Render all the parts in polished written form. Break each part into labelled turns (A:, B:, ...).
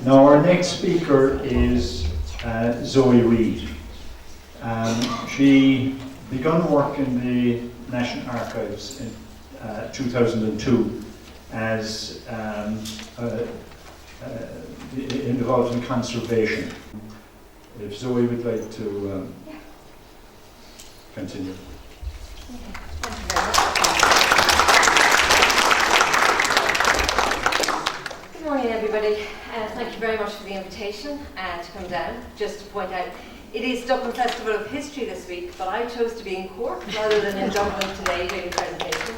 A: Now our next speaker is Zoe Reid. She began work in the National Archives in 2002 as involved in conservation. If Zoe would like to continue.
B: Good morning, everybody. Thank you very much for the invitation to come down. Just to point out, it is Dublin Festival of History this week, but I chose to be in Cork rather than in Dublin today doing a presentation.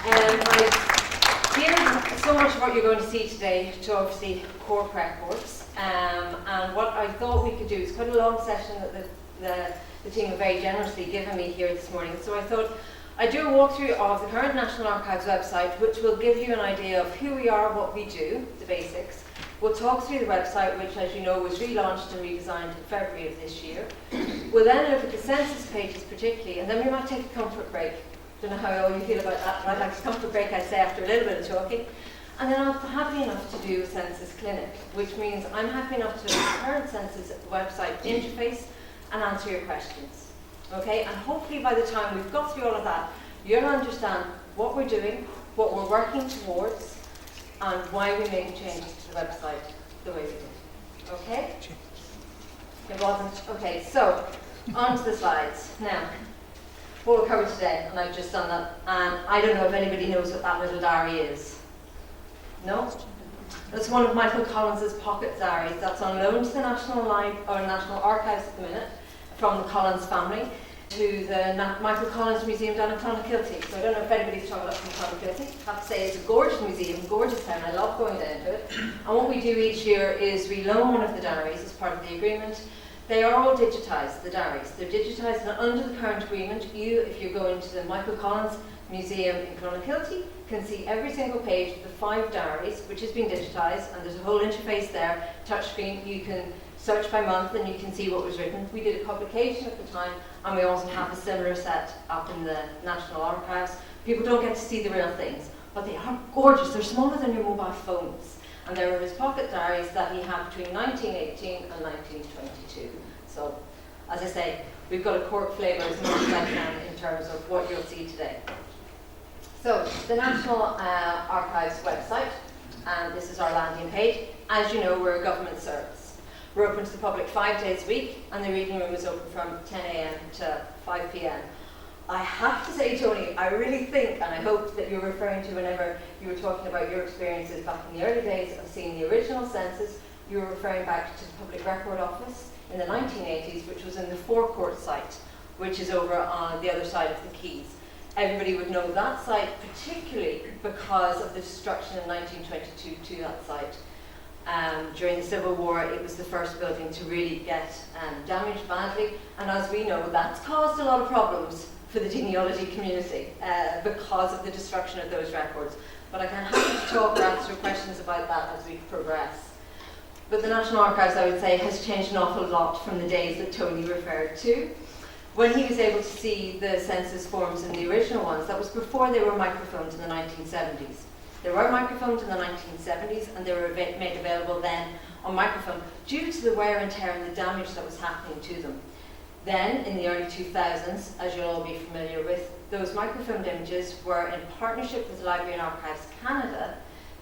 B: I hear so much of what you're going to see today to obviously Cork records, and what I thought we could do is quite a long session that the team have very generously given me here this morning. So I thought I'd do a walkthrough of the current National Archives website, which will give you an idea of who we are, what we do, the basics. We'll talk through the website, which, as you know, was relaunched and redesigned in February of this year. We'll then look at the census pages particularly, and then we might take a comfort break. Don't know how all you feel about that, but I'd like a comfort break, I'd say, after a little bit of talking. And then I'm happy enough to do a census clinic, which means I'm happy enough to look at the current census website interface and answer your questions. Okay, and hopefully by the time we've got through all of that, you'll understand what we're doing, what we're working towards, and why we make changes to the website the way we did. Okay? It wasn't. Okay, so on to the slides. Now, what we'll cover today, and I've just done that, and I don't know if anybody knows what that little diary is. No? That's one of Michael Collins's pocket diaries that's on loan to the National Archives at the minute, from the Collins family to the Michael Collins Museum down in Clonakilty. So I don't know if anybody's travelled up from Clonakilty. I have to say it's a gorgeous museum, gorgeous town. I love going down to it. And what we do each year is we loan one of the diaries as part of the agreement. They are all digitised, the diaries. They're digitised, and under the current agreement, if you're going to the Michael Collins Museum in Clonakilty, can see every single page of the 5 diaries, which has been digitised, and there's a whole interface there, touchscreen. You can search by month and you can see what was written. We did a publication at the time, and we also have a similar set up in the National Archives. People don't get to see the real things, but they are gorgeous. They're smaller than your mobile phones. And there were his pocket diaries that he had between 1918 and 1922. So, as I say, we've got a Cork flavour as much as I can in terms of what you'll see today. So, the National Archives website, and this is our landing page. As you know, we're a government service. We're open to the public 5 days a week, and the reading room is open from 10 a.m. to 5 p.m. I have to say, Tony, I really think, and I hope that you're referring to whenever you were talking about your experiences back in the early days of seeing the original census, you were referring back to the Public Record Office in the 1980s, which was in the Forecourt site, which is over on the other side of the quays. Everybody would know that site, particularly because of the destruction in 1922 to that site. During the Civil War, it was the first building to really get damaged badly, and as we know, that's caused a lot of problems for the genealogy community because of the destruction of those records. But I can happy to talk or answer questions about that as we progress. But the National Archives, I would say, has changed an awful lot from the days that Tony referred to. When he was able to see the census forms in the original ones, that was before they were microfilmed in the 1970s. There were microfilmed in the 1970s, and they were made available then on microfilm due to the wear and tear and the damage that was happening to them. Then, in the early 2000s, as you'll all be familiar with, those microfilmed images were in partnership with Library and Archives Canada,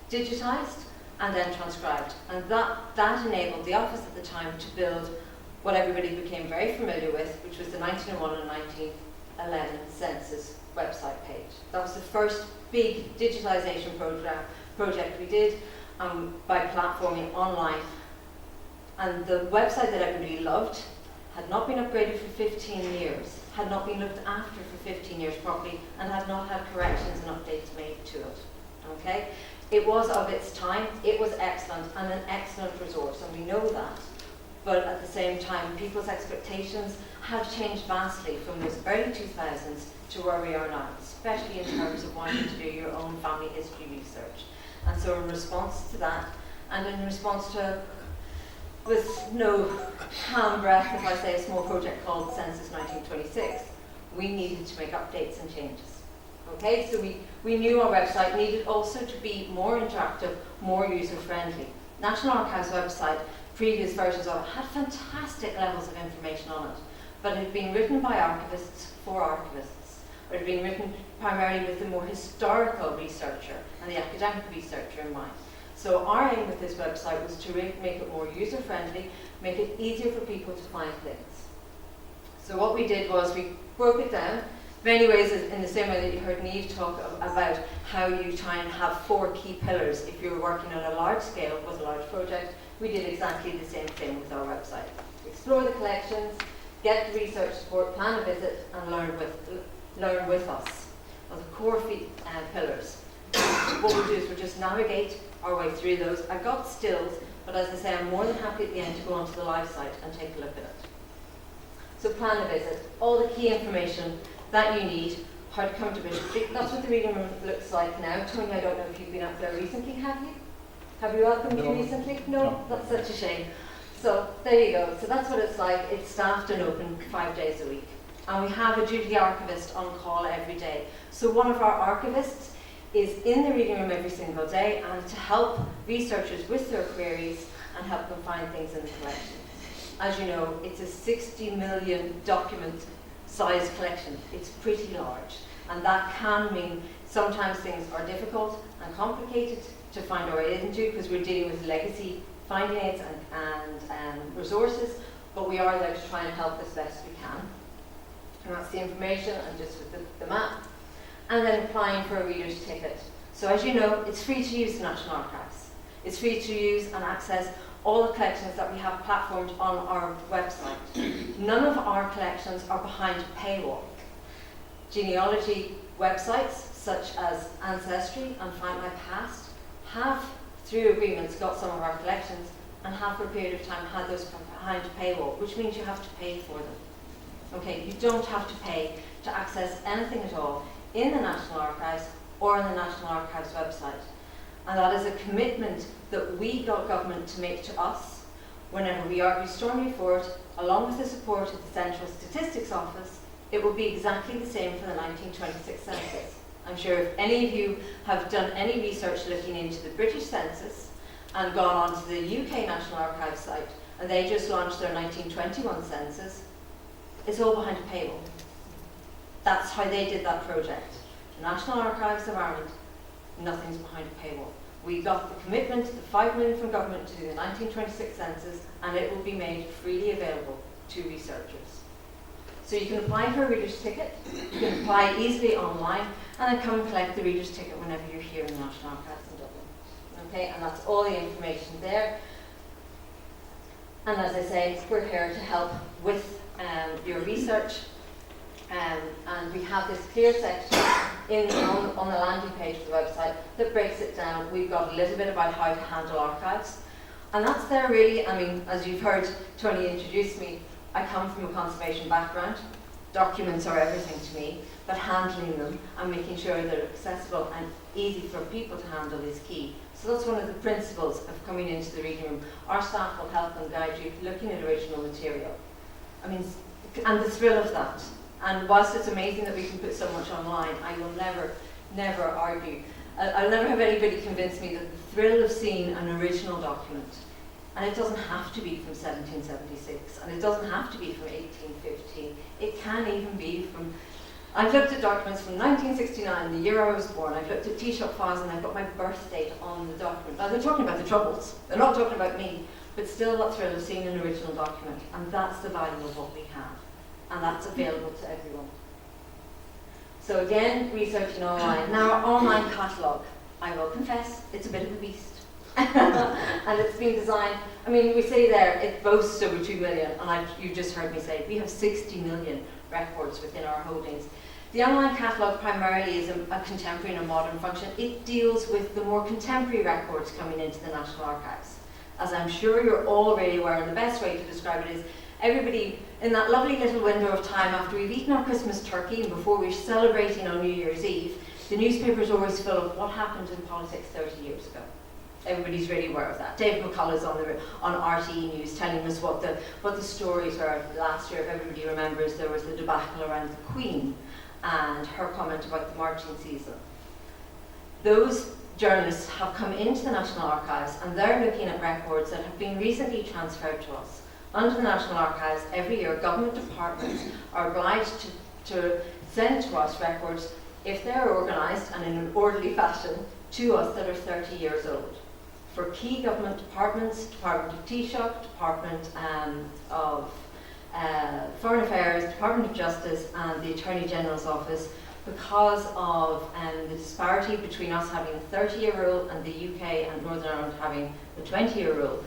B: digitised and then transcribed. And that enabled the office at the time to build what everybody became very familiar with, which was the 1901 and 1911 census website page. That was the first big digitalisation project we did by platforming online. And the website that everybody loved had not been upgraded for 15 years, had not been looked after for 15 years properly, and had not had corrections and updates made to it. Okay? It was of its time, it was excellent, and an excellent resource, and we know that. But at the same time, people's expectations have changed vastly from those early 2000s to where we are now, especially in terms of wanting to do your own family history research. And so in response to that, and in response to, with no calm breath, if I say, a small project called Census 1926, we needed to make updates and changes. Okay, so we knew our website needed also to be more interactive, more user-friendly. National Archives website, previous versions of it, had fantastic levels of information on it, but it had been written by archivists for archivists, or it had been written primarily with the more historical researcher and the academic researcher in mind. So our aim with this website was to make it more user-friendly, make it easier for people to find things. So what we did was we broke it down, many ways in the same way that you heard Niamh talk about how you try and have 4 key pillars if you're working on a large scale with a large project. We did exactly the same thing with our website. Explore the collections, get the research support, plan a visit, and learn with us. Are the core pillars. What we'll do is we'll just navigate our way through those. I've got stills, but as I say, I'm more than happy at the end to go onto the live site and take a look at it. So plan a visit, all the key information that you need, how to come to Bishop Street. That's what the reading room looks like now. Tony, I don't know if you've been up there recently, have you? Have you welcomed you recently? No, that's such a shame. So there you go. So that's what it's like. It's staffed and open 5 days a week. And we have a duty archivist on call every day. So one of our archivists is in the reading room every single day and to help researchers with their queries and help them find things in the collection. As you know, it's a 60 million document size collection. It's pretty large, and that can mean sometimes things are difficult and complicated to find our way into because we're dealing with legacy finding aids and resources, but we are there to try and help as best we can. And that's the information and just with the map. And then applying for a reader's ticket. So as you know, it's free to use the National Archives. It's free to use and access all the collections that we have platformed on our website. None of our collections are behind a paywall. Genealogy websites such as Ancestry and Find My Past have, through agreements, got some of our collections and have for a period of time had those behind a paywall, which means you have to pay for them. Okay, you don't have to pay to access anything at all in the National Archives or on the National Archives website. And that is a commitment that we got government to make to us whenever we argue strongly for it, along with the support of the Central Statistics Office. It will be exactly the same for the 1926 census. I'm sure if any of you have done any research looking into the British census and gone onto the UK National Archives site, and they just launched their 1921 census, it's all behind a paywall. That's how they did that project. The National Archives of Ireland, nothing's behind a paywall. We got the commitment, the 5 million from government to do the 1926 census, and it will be made freely available to researchers. So you can apply for a reader's ticket, you can apply easily online, and then come and collect the reader's ticket whenever you're here in the National Archives in Dublin. Okay, and that's all the information there. And as I say, we're here to help with your research. And we have this clear section on the landing page of the website that breaks it down. We've got a little bit about how to handle archives. And that's there really, I mean, as you've heard Tony introduce me, I come from a conservation background. Documents are everything to me, but handling them and making sure they're accessible and easy for people to handle is key. So that's one of the principles of coming into the reading room. Our staff will help and guide you looking at original material. I mean, and the thrill of that. And whilst it's amazing that we can put so much online, I will never argue. I'll never have anybody convince me that the thrill of seeing an original document, and it doesn't have to be from 1776, and it doesn't have to be from 1815. It can even be from, I've looked at documents from 1969, the year I was born. I've looked at Taoiseach files and I've got my birth date on the document. Now they're talking about the Troubles. They're not talking about me, but still that thrill of seeing an original document, and that's the value of what we have. And that's available to everyone. So again, researching online. Now our online catalogue, I will confess, it's a bit of a beast. And it's been designed, I mean, we say there, it boasts over 2 million, and you just heard me say, we have 60 million records within our holdings. The online catalogue primarily is a contemporary and a modern function. It deals with the more contemporary records coming into the National Archives. As I'm sure you're all really aware, and the best way to describe it is, everybody, in that lovely little window of time after we've eaten our Christmas turkey and before we're celebrating on New Year's Eve, the newspaper's always full of what happened in politics 30 years ago. Everybody's really aware of that. David McCullough's on RTE News telling us what the stories were. Last year, if everybody remembers, there was the debacle around the Queen and her comment about the marching season. Those journalists have come into the National Archives and they're looking at records that have been recently transferred to us. Under the National Archives, every year government departments are obliged to send to us records, if they're organised and in an orderly fashion, to us that are 30 years old. For key government departments, Department of Taoiseach, Department of Foreign Affairs, Department of Justice and the Attorney General's Office, because of the disparity between us having a 30-year rule and the UK and Northern Ireland having the 20-year rule,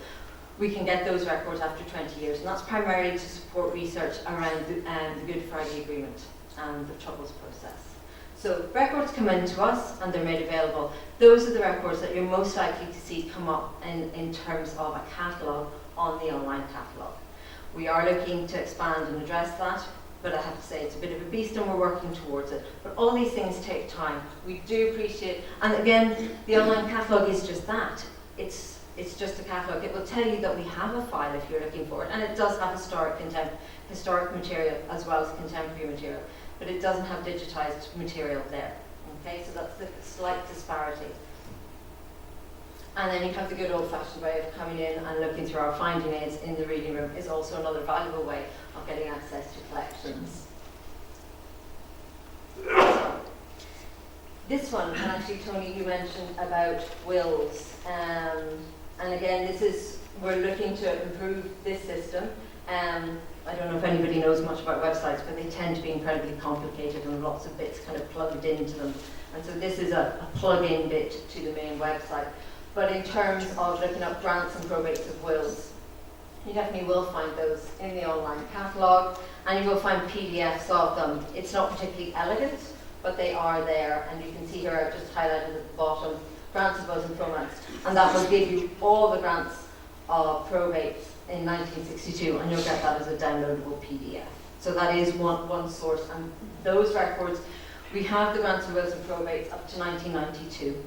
B: we can get those records after 20 years. And that's primarily to support research around the Good Friday Agreement and the Troubles process. So records come in to us and they're made available. Those are the records that you're most likely to see come up in terms of a catalogue on the online catalogue. We are looking to expand and address that, but I have to say it's a bit of a beast and we're working towards it. But all these things take time. We do appreciate, and again, the online catalogue is just that. It's just a catalogue. It will tell you that we have a file if you're looking for it, and it does have historic material as well as contemporary material, but it doesn't have digitised material there. Okay, so that's the slight disparity. And then you have the good old-fashioned way of coming in and looking through our finding aids in the reading room is also another valuable way of getting access to collections. So, this one, and actually Tony, you mentioned about wills. And again, we're looking to improve this system. I don't know if anybody knows much about websites, but they tend to be incredibly complicated and lots of bits kind of plugged into them. And so this is a plug-in bit to the main website. But in terms of looking up grants and probates of wills, you definitely will find those in the online catalogue, and you will find PDFs of them. It's not particularly elegant, but they are there, and you can see here I've just highlighted at the bottom, grants of wills and probates, and that will give you all the grants of probates in 1962, and you'll get that as a downloadable PDF. So that is one source, and those records, we have the grants of wills and probates up to 1992.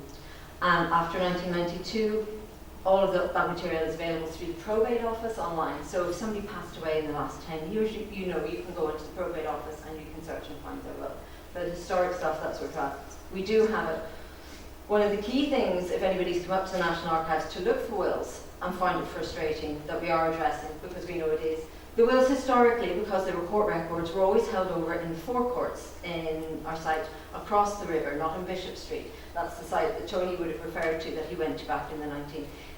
B: And after 1992, all of that material is available through the probate office online. So if somebody passed away in the last 10 years, you can go into the probate office and you can search and find their will. But historic stuff, that's where it's at. We do have it. One of the key things, if anybody's come up to the National Archives to look for wills and find it frustrating, that we are addressing, because we know it is. The wills historically, because they were court records, were always held over in the forecourts in our site across the river, not on Bishop Street. That's the site that Tony would have referred to that he went to back in the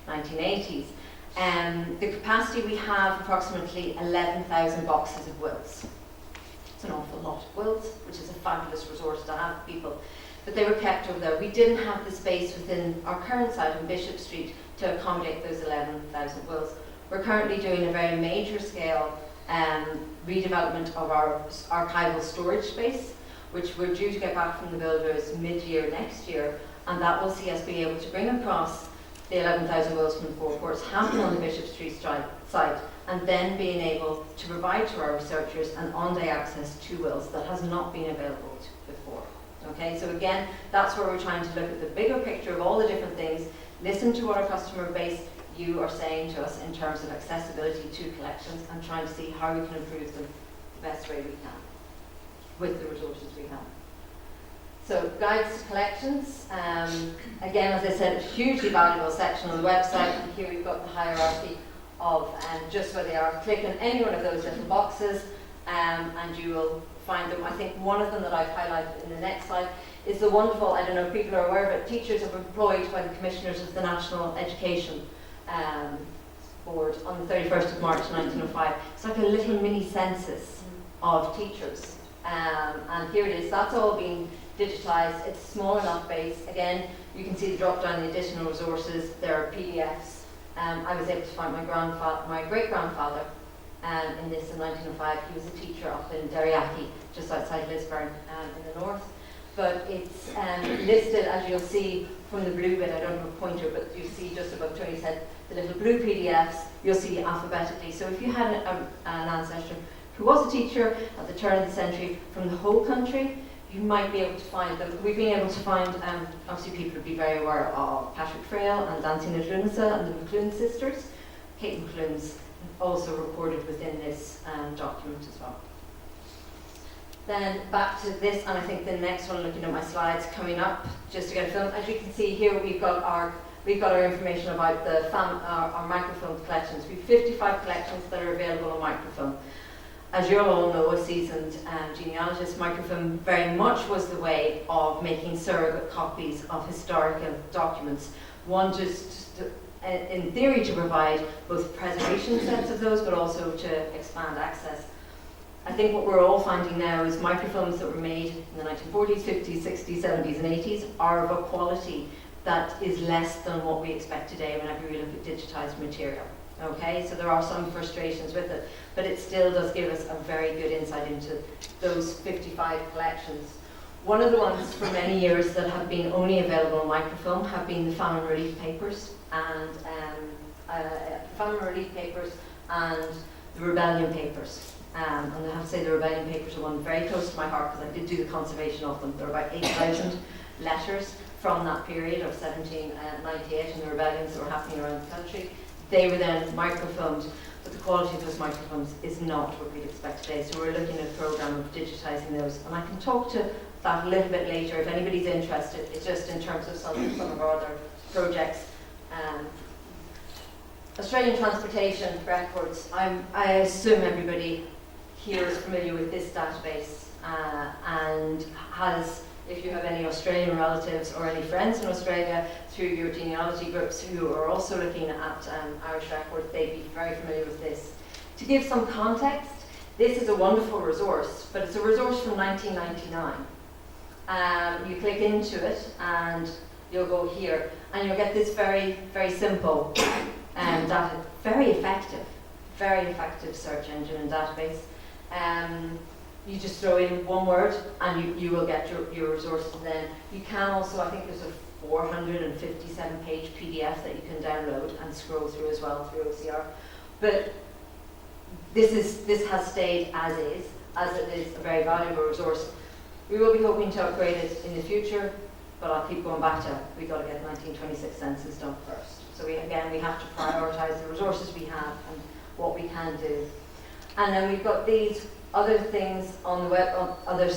B: 1980s. The capacity we have approximately 11,000 boxes of wills. It's an awful lot of wills, which is a fabulous resource to have people. But they were kept over there. We didn't have the space within our current site on Bishop Street to accommodate those 11,000 wills. We're currently doing a very major scale redevelopment of our archival storage space, which we're due to get back from the builders mid-year next year, and that will see us be able to bring across the 11,000 wills from the forecourts, have them on the Bishop Street site, and then being able to provide to our researchers an on-day access to wills that has not been available before. Okay, so again, that's where we're trying to look at the bigger picture of all the different things, listen to what our customer base you are saying to us in terms of accessibility to collections, and trying to see how we can improve them the best way we can with the resources we have. So guides to collections, again, as I said, a hugely valuable section on the website, and here we've got the hierarchy of just where they are. Click on any one of those little boxes and you will find them. I think one of them that I've highlighted in the next slide is the wonderful, I don't know if people are aware of it, teachers are employed by the Commissioners of the National Education Board on the 31st of March 1905. It's like a little mini census of teachers. And here it is, that's all being digitised. It's a small enough base. Again, you can see the drop down, the additional resources. There are PDFs. I was able to find my great-grandfather in this in 1905. He was a teacher up in Derryaki, just outside Lisburn in the north. But it's listed, as you'll see from the blue bit, I don't have a pointer, but you see just above Tony's head, the little blue PDFs, you'll see alphabetically. So if you had an ancestor who was a teacher at the turn of the century from the whole country, you might be able to find them. We've been able to find, obviously people would be very aware of Patrick Frail and Dancing at Lunasa and the McClune sisters. Kate McClune's also recorded within this document as well. Then back to this, and I think the next one, looking at my slides coming up, just to get a film. As you can see here, we've got our information about our microfilm collections. We have 55 collections that are available on microfilm. As you all know, a seasoned genealogist, microfilm very much was the way of making surrogate copies of historical documents. One, just in theory, to provide both preservation sets of those, but also to expand access. I think what we're all finding now is microfilms that were made in the 1940s, 50s, 60s, 70s and 80s are of a quality that is less than what we expect today whenever we look at digitized material. Okay, so there are some frustrations with it, but it still does give us a very good insight into those 55 collections. One of the ones for many years that have been only available on microfilm have been the famine relief papers and the rebellion papers. And I have to say the rebellion papers are one very close to my heart because I did do the conservation of them. There are about 8,000 letters from that period of 1798 and the rebellions that were happening around the country. They were then microfilmed, but the quality of those microfilms is not what we'd expect today. So we're looking at a programme of digitising those. And I can talk to that a little bit later if anybody's interested. It's just in terms of some of our other projects. Australian Transportation Records. I assume everybody here is familiar with this database and has, if you have any Australian relatives or any friends in Australia through your genealogy groups who are also looking at Irish records, they'd be very familiar with this. To give some context, this is a wonderful resource, but it's a resource from 1999. You click into it and you'll go here and you'll get this very, very simple data, very effective search engine and database. You just throw in one word and you will get your resources. And then you can also, I think there's a 457 page PDF that you can download and scroll through as well through OCR. But this has stayed as it is a very valuable resource. We will be hoping to upgrade it in the future, but I'll keep going back to we've got to get 1926 census done first. So we have to prioritise the resources we have and what we can do. And then we've got these other things on the web, other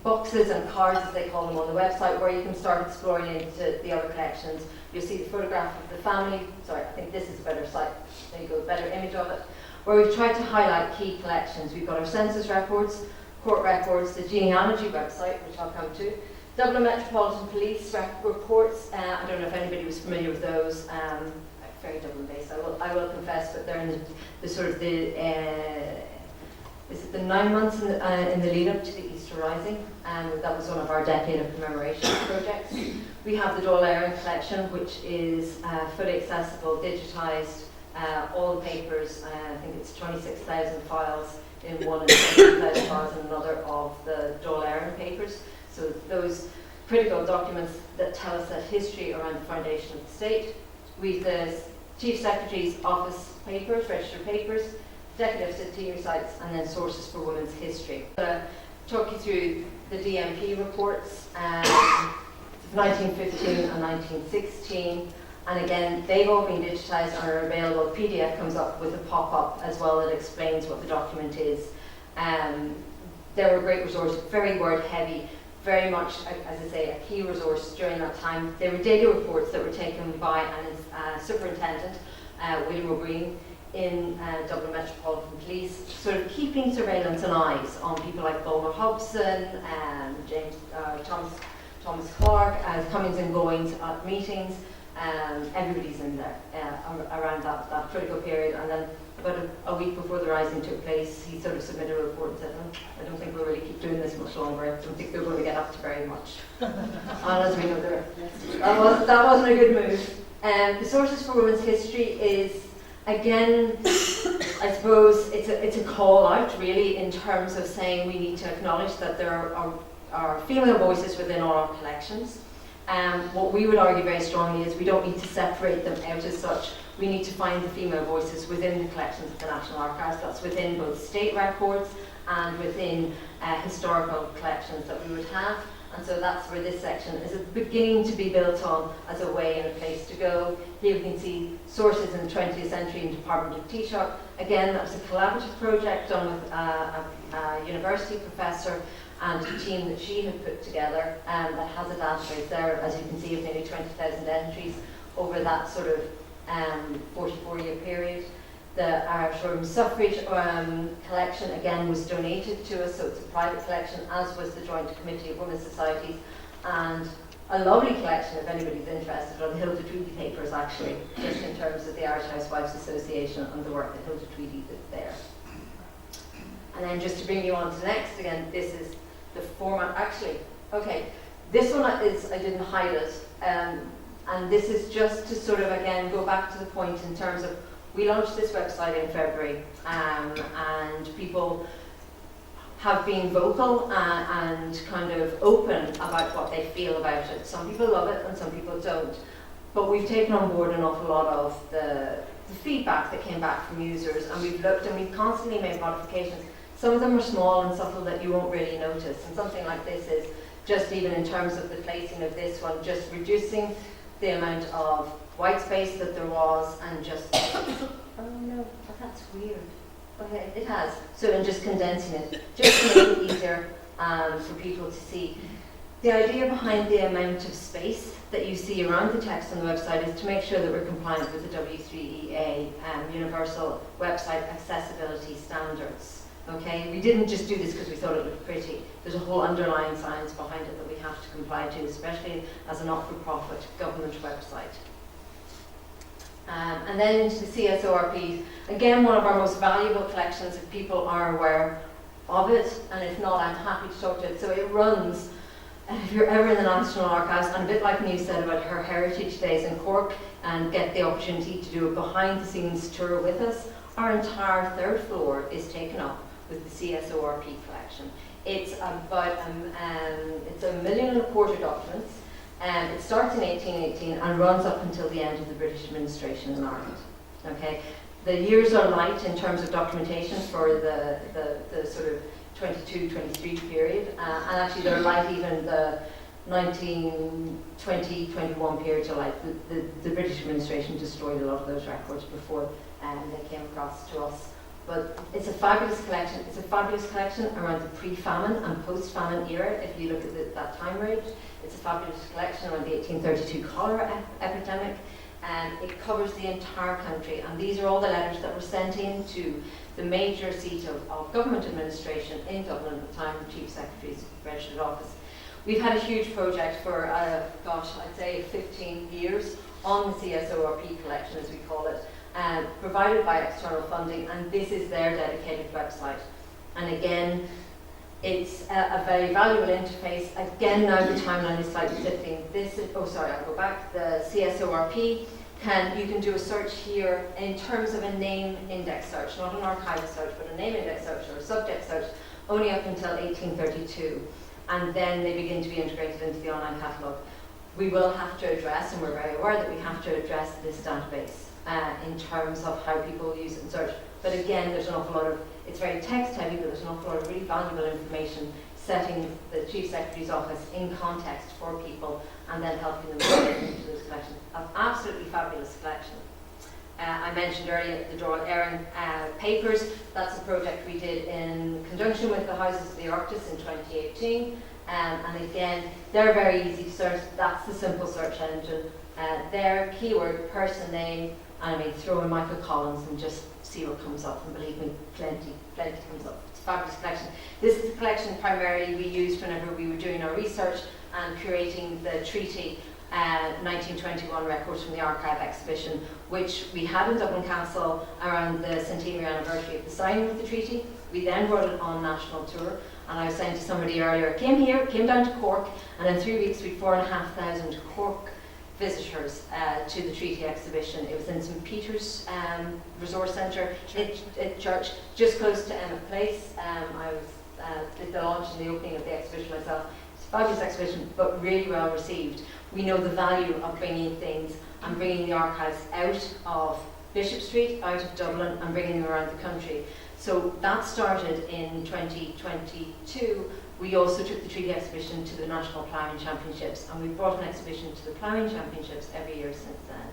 B: boxes and cards as they call them on the website, where you can start exploring into the other collections. You'll see the photograph of the family. Sorry, I think this is a better site. There you go, better image of it. Where we've tried to highlight key collections. We've got our census records, court records, the genealogy website, which I'll come to, Dublin Metropolitan Police reports. I don't know if anybody was familiar with those. Very Dublin based, I will confess, but they're in the sort of the 9 months in the lead up to the Easter Rising, and that was one of our Decade of Commemoration projects. We have the Dáil Éireann collection, which is fully accessible, digitised, all the papers. I think it's 26,000 files in one and 20,000 files in another of the Dáil Éireann papers. So those critical documents that tell us that history around the foundation of the state. We've the Chief Secretary's Office papers, registered papers, Decade of Centenary sites, and then sources for women's history. Talk you through the DMP reports, 1915 and 1916, and again, they've all been digitised and are available. The PDF comes up with a pop-up as well that explains what the document is. They were a great resource, very word-heavy, very much, as I say, a key resource during that time. They were data reports that were taken by a superintendent, William O'Brien, in Dublin Metropolitan Police, sort of keeping surveillance and eyes on people like Bulmer Hobson, Thomas Clark, comings and goings at meetings. Everybody's in there around that critical period. And then about a week before the Rising took place, he sort of submitted a report and said, I don't think we'll really keep doing this much longer. I don't think they're going to get up to very much. And as we know, that wasn't a good move. The sources for women's history is, again, I suppose it's a call out really in terms of saying we need to acknowledge that there are female voices within all our collections. What we would argue very strongly is we don't need to separate them out as such. We need to find the female voices within the collections of the National Archives. That's within both state records and within historical collections that we would have. And so that's where this section is beginning to be built on as a way and a place to go. Here we can see sources in the 20th century in Department of Taoiseach. Again, that was a collaborative project done with a university professor and a team that she had put together, that has a database there, as you can see, of nearly 20,000 entries over that sort of 44-year period. The Irish Roman Suffrage collection, again, was donated to us, so it's a private collection, as was the Joint Committee of Women's Societies, and a lovely collection, if anybody's interested, on the Hilda Tweedy papers, actually, just in terms of the Irish Housewives Association and the work that Hilda Tweedy did there. And then just to bring you on to the next, again, this is the format. Actually, okay, this one is, I didn't hide it, and this is just to sort of, again, go back to the point in terms of, we launched this website in February, and people have been vocal and kind of open about what they feel about it. Some people love it and some people don't. But we've taken on board an awful lot of the feedback that came back from users, and we've looked and we've constantly made modifications. Some of them are small and subtle that you won't really notice, and something like this is just, even in terms of the placing of this one, just reducing the amount of white space that there was, and just, oh no, oh, that's weird. Okay, it has. So, and just condensing it, just to make it easier for people to see. The idea behind the amount of space that you see around the text on the website is to make sure that we're compliant with the W3EA Universal Website Accessibility Standards. Okay, we didn't just do this because we thought it looked pretty. There's a whole underlying science behind it that we have to comply to, especially as a not-for-profit government website. And then into the CSORP, again, one of our most valuable collections, if people are aware of it, and if not, I'm happy to talk to it. So it runs, if you're ever in the National Archives, and a bit like Niamh said about her heritage days in Cork, and get the opportunity to do a behind-the-scenes tour with us, our entire third floor is taken up with the CSORP collection. It's about, it's 1.25 million documents. It starts in 1818 and runs up until the end of the British administration in Ireland. Okay, the years are light in terms of documentation for the sort of 22-23 period, and actually they're light even the 1920-21 period. So like the British administration destroyed a lot of those records before they came across to us. But it's a fabulous collection. It's a fabulous collection around the pre-famine and post-famine era, if you look at that time range. It's a fabulous collection around the 1832 cholera epidemic, and it covers the entire country. And these are all the letters that were sent into the major seat of government administration in Dublin at the time, the Chief Secretary's registered office. We've had a huge project for, gosh, I'd say 15 years on the CSORP collection, as we call it, provided by external funding, and this is their dedicated website. And again, it's a very valuable interface. Again, now the timeline is slightly shifting. This is, oh sorry, I'll go back. The CSORP, you can do a search here in terms of a name index search, not an archive search, but a name index search or a subject search, only up until 1832. And then they begin to be integrated into the online catalogue. We will have to address, and we're very aware that we have to address this database in terms of how people use it and search. But again, there's an awful lot of, it's very text heavy, but there's an awful lot of really valuable information setting the Chief Secretary's office in context for people and then helping them get into those collections. An absolutely fabulous collection. I mentioned earlier the Doral Éireann papers. That's a project we did in conjunction with the Houses of the Oireachtas in 2018. And again, they're very easy to search. That's the simple search engine. Their keyword, person, name, and I mean, throw in Michael Collins and just see what comes up. And believe me, plenty comes up. It's a fabulous collection. This is the collection primarily we used whenever we were doing our research and curating the treaty 1921 records from the archive exhibition, which we had in Dublin Castle around the centenary anniversary of the signing of the treaty. We then brought it on national tour, and I was saying to somebody earlier, came down to Cork, and in 3 weeks we had 4,500 Cork visitors to the treaty exhibition. It was in St. Peter's Resource Centre at Church, just close to Emmet Place. I was did the launch and the opening of the exhibition myself. It's a fabulous exhibition, but really well received. We know the value of bringing things and bringing the archives out of Bishop Street, out of Dublin, and bringing them around the country. So that started in 2022. We also took the treaty exhibition to the National Ploughing Championships, and we brought an exhibition to the Ploughing Championships every year since then.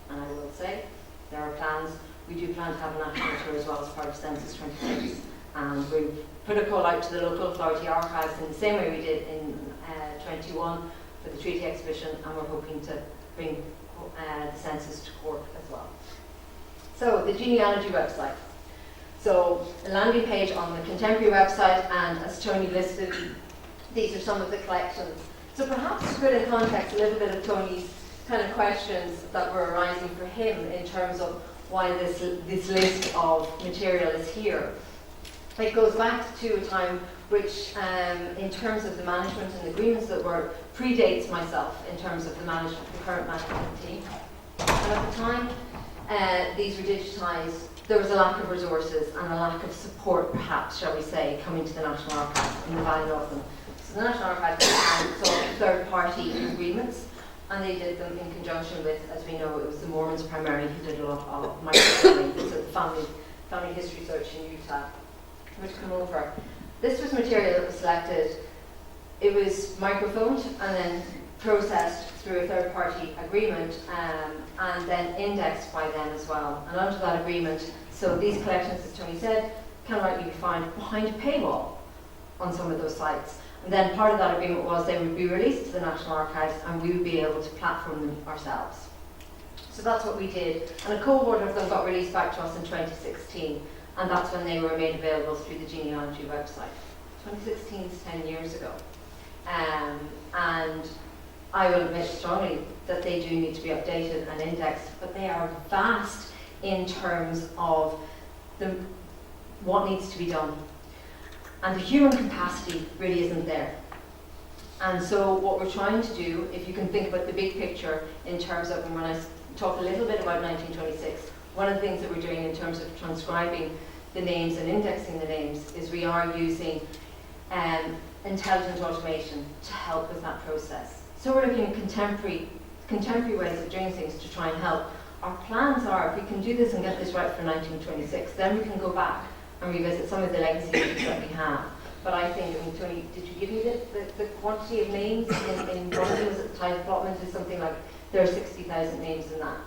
B: And I will say, there are plans. We do plan to have a national tour as well as part of Census 26. And we've put a call out to the local authority archives in the same way we did in 21 for the treaty exhibition, and we're hoping to bring the census to Cork as well. So, the genealogy website. So, a landing page on the contemporary website, and as Tony listed, these are some of the collections. So perhaps to put in context a little bit of Tony's kind of questions that were arising for him in terms of why this list of material is here. It goes back to a time which, in terms of the management and agreements that were, predates myself in terms of the current management team. And at the time, these were digitised. There was a lack of resources and a lack of support, perhaps, shall we say, coming to the National Archives in the Valley of them. So the National Archives saw third-party agreements, and they did them in conjunction with, as we know, it was the Mormons primarily who did a lot of microfilming, so the family history search in Utah would come over. This was material that was selected. It was microfilmed and then processed through a third-party agreement, and then indexed by them as well. And under that agreement, so these collections, as Tony said, can likely be found behind a paywall on some of those sites. And then part of that agreement was they would be released to the National Archives, and we would be able to platform them ourselves. So that's what we did. And a cohort of them got released back to us in 2016, and that's when they were made available through the genealogy website. 2016 is 10 years ago. And I will admit strongly that they do need to be updated and indexed, but they are vast in terms of what needs to be done. And the human capacity really isn't there. And so what we're trying to do, if you can think about the big picture in terms of, and when I talk a little bit about 1926, one of the things that we're doing in terms of transcribing the names and indexing the names is we are using intelligent automation to help with that process. So we're looking at contemporary ways of doing things to try and help. Our plans are, if we can do this and get this right for 1926, then we can go back and revisit some of the legacy issues that we have. But I think, Tony, did you give me the quantity of names in one of them? Was it the title allotment is something like, there are 60,000 names in that.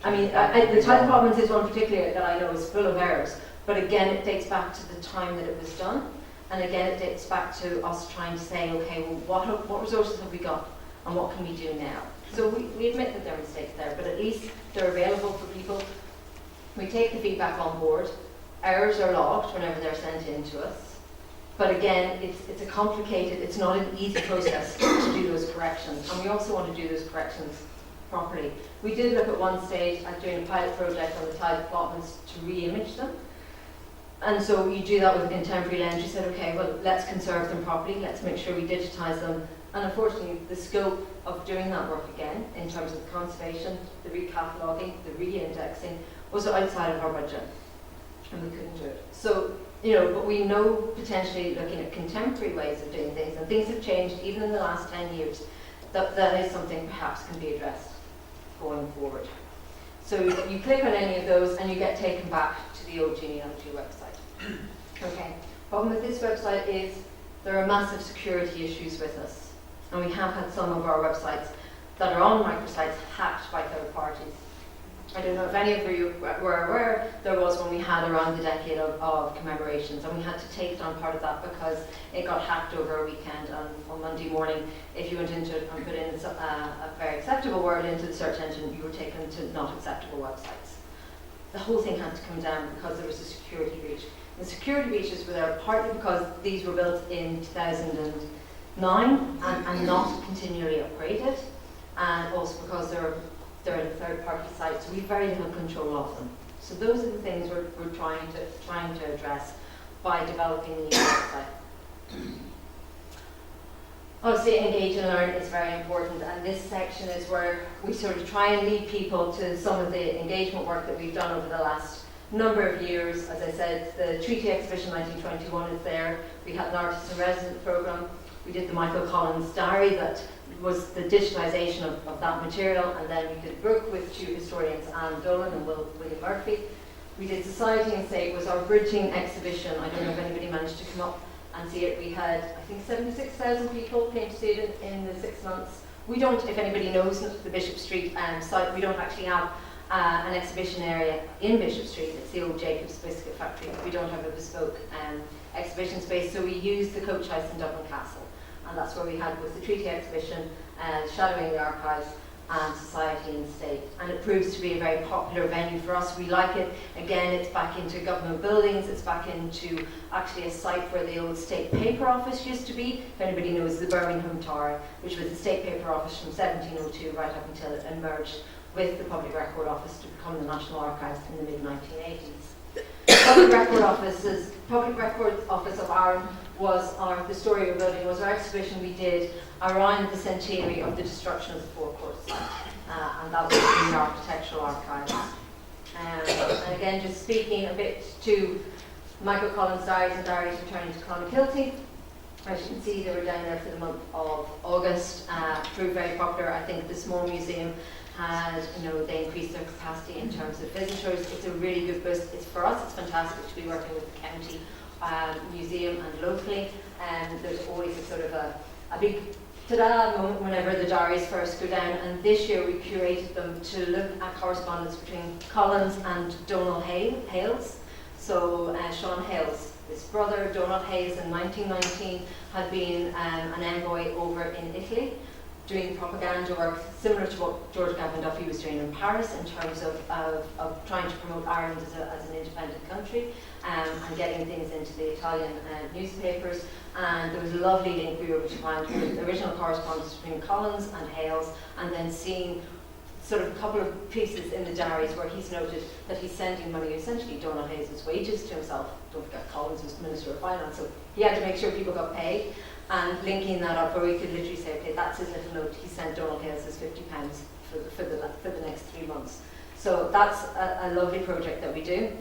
B: I mean, the title allotment is one particular that I know is full of errors, but again, it dates back to the time that it was done. And again, it dates back to us trying to say, okay, well, what resources have we got and what can we do now? So we admit that there are mistakes there, but at least they're available for people. We take the feedback on board. Errors are logged whenever they're sent in to us. But again, it's a complicated, it's not an easy process to do those corrections. And we also want to do those corrections properly. We did look at one stage at doing a pilot project on the title allotments to re-image them. And so you do that with a contemporary lens. You said, okay, well, let's conserve them properly. Let's make sure we digitize them. And unfortunately, the scope of doing that work again, in terms of the conservation, the recataloguing, the re-indexing, was outside of our budget. And we couldn't do it. So, but we know potentially looking at contemporary ways of doing things, and things have changed even in the last 10 years, that is something perhaps can be addressed going forward. So you click on any of those and you get taken back to the old genealogy website. Okay, problem with this website is there are massive security issues with us. And we have had some of our websites that are on microsites hacked by third parties. I don't know if any of you were aware, there was one we had around the decade of commemorations, and we had to take it on part of that because it got hacked over a weekend. And on Monday morning, if you went into it and put in a very acceptable word into the search engine, you were taken to not acceptable websites. The whole thing had to come down because there was a security breach. The security breaches were there partly because these were built in 2009 and not continually upgraded, and also because they're a third-party site, so we have very little control of them. So those are the things we're trying to address by developing the new website. Obviously, engage and learn is very important, and this section is where we sort of try and lead people to some of the engagement work that we've done over the last number of years. As I said, the Treaty Exhibition 1921 is there. We had an artist in resident programme. We did the Michael Collins diary that was the digitization of that material, and then we did a book with two historians, Anne Dolan and William Murphy. We did Society and State, was our bridging exhibition. I don't know if anybody managed to come up and see it. We had, I think, 76,000 people came to see it in the 6 months. We don't, if anybody knows the Bishop Street site, we don't actually have an exhibition area in Bishop Street. It's the old Jacob's Biscuit Factory. We don't have a bespoke exhibition space, so we used the coach house in Dublin Castle, and that's where we had both the treaty exhibition, Shadowing the Archives, and Society and State. And it proves to be a very popular venue for us. We like it. Again, it's back into government buildings. It's back into actually a site where the old State Paper Office used to be. If anybody knows the Birmingham Tower, which was the State Paper Office from 1702 right up until it emerged with the Public Record Office to become the National Archives in the mid-1980s. Public Record Office of Ireland was the story we're building was our exhibition we did around the centenary of the destruction of the Four Courts, and that was in the Architectural Archives. And again, just speaking a bit to Michael Collins' diaries and diaries returning to Clonakilty. As you can see, they were down there for the month of August, proved very popular. I think the small museum has, they increased their capacity in terms of visitors. It's a really good boost. For us, it's fantastic to be working with the county museum and locally. And there's always a sort of a big ta-da moment whenever the diaries first go down. And this year we curated them to look at correspondence between Collins and Donal Hales. So Sean Hales, his brother, Donal Hayes, in 1919 had been an envoy over in Italy, doing propaganda work similar to what George Gavin Duffy was doing in Paris in terms of trying to promote Ireland as an independent country, and getting things into the Italian newspapers. And there was a lovely link we were able to find with the original correspondence between Collins and Hales, and then seeing sort of a couple of pieces in the diaries where he's noted that he's sending money, essentially Donal Hayes' wages, to himself. Don't forget Collins was Minister of Finance, so he had to make sure people got paid. And linking that up where we could literally say, okay, that's his little note, he sent Donal Hayes his £50 for the next 3 months. So that's a lovely project that we do.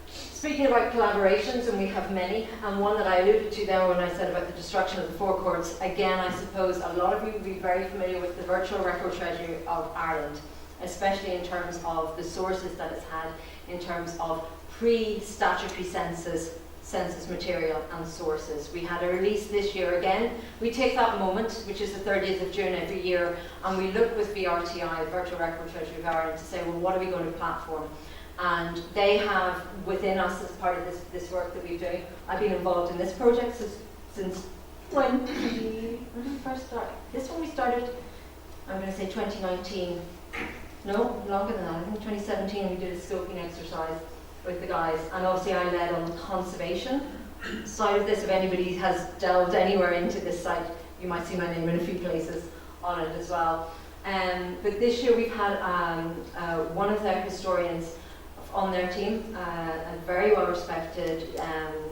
B: Speaking about collaborations, and we have many, and one that I alluded to there when I said about the destruction of the Four Courts, again, I suppose a lot of you will be very familiar with the Virtual Record Treasury of Ireland, especially in terms of the sources that it's had, in terms of pre-statutory census material and sources. We had a release this year again. We take that moment, which is the 30th of June every year, and we look with VRTI, Virtual Record Treasury of Ireland, to say, well, what are we going to platform? And they have within us, as part of this work that we're doing, I've been involved in this project since when did we first start? This one we started, I'm going to say 2019. No, longer than that. I think 2017 we did a scoping exercise with the guys, and obviously I led on the conservation side of this. If anybody has delved anywhere into this site, you might see my name in a few places on it as well. But this year we've had one of their historians on their team, a very well-respected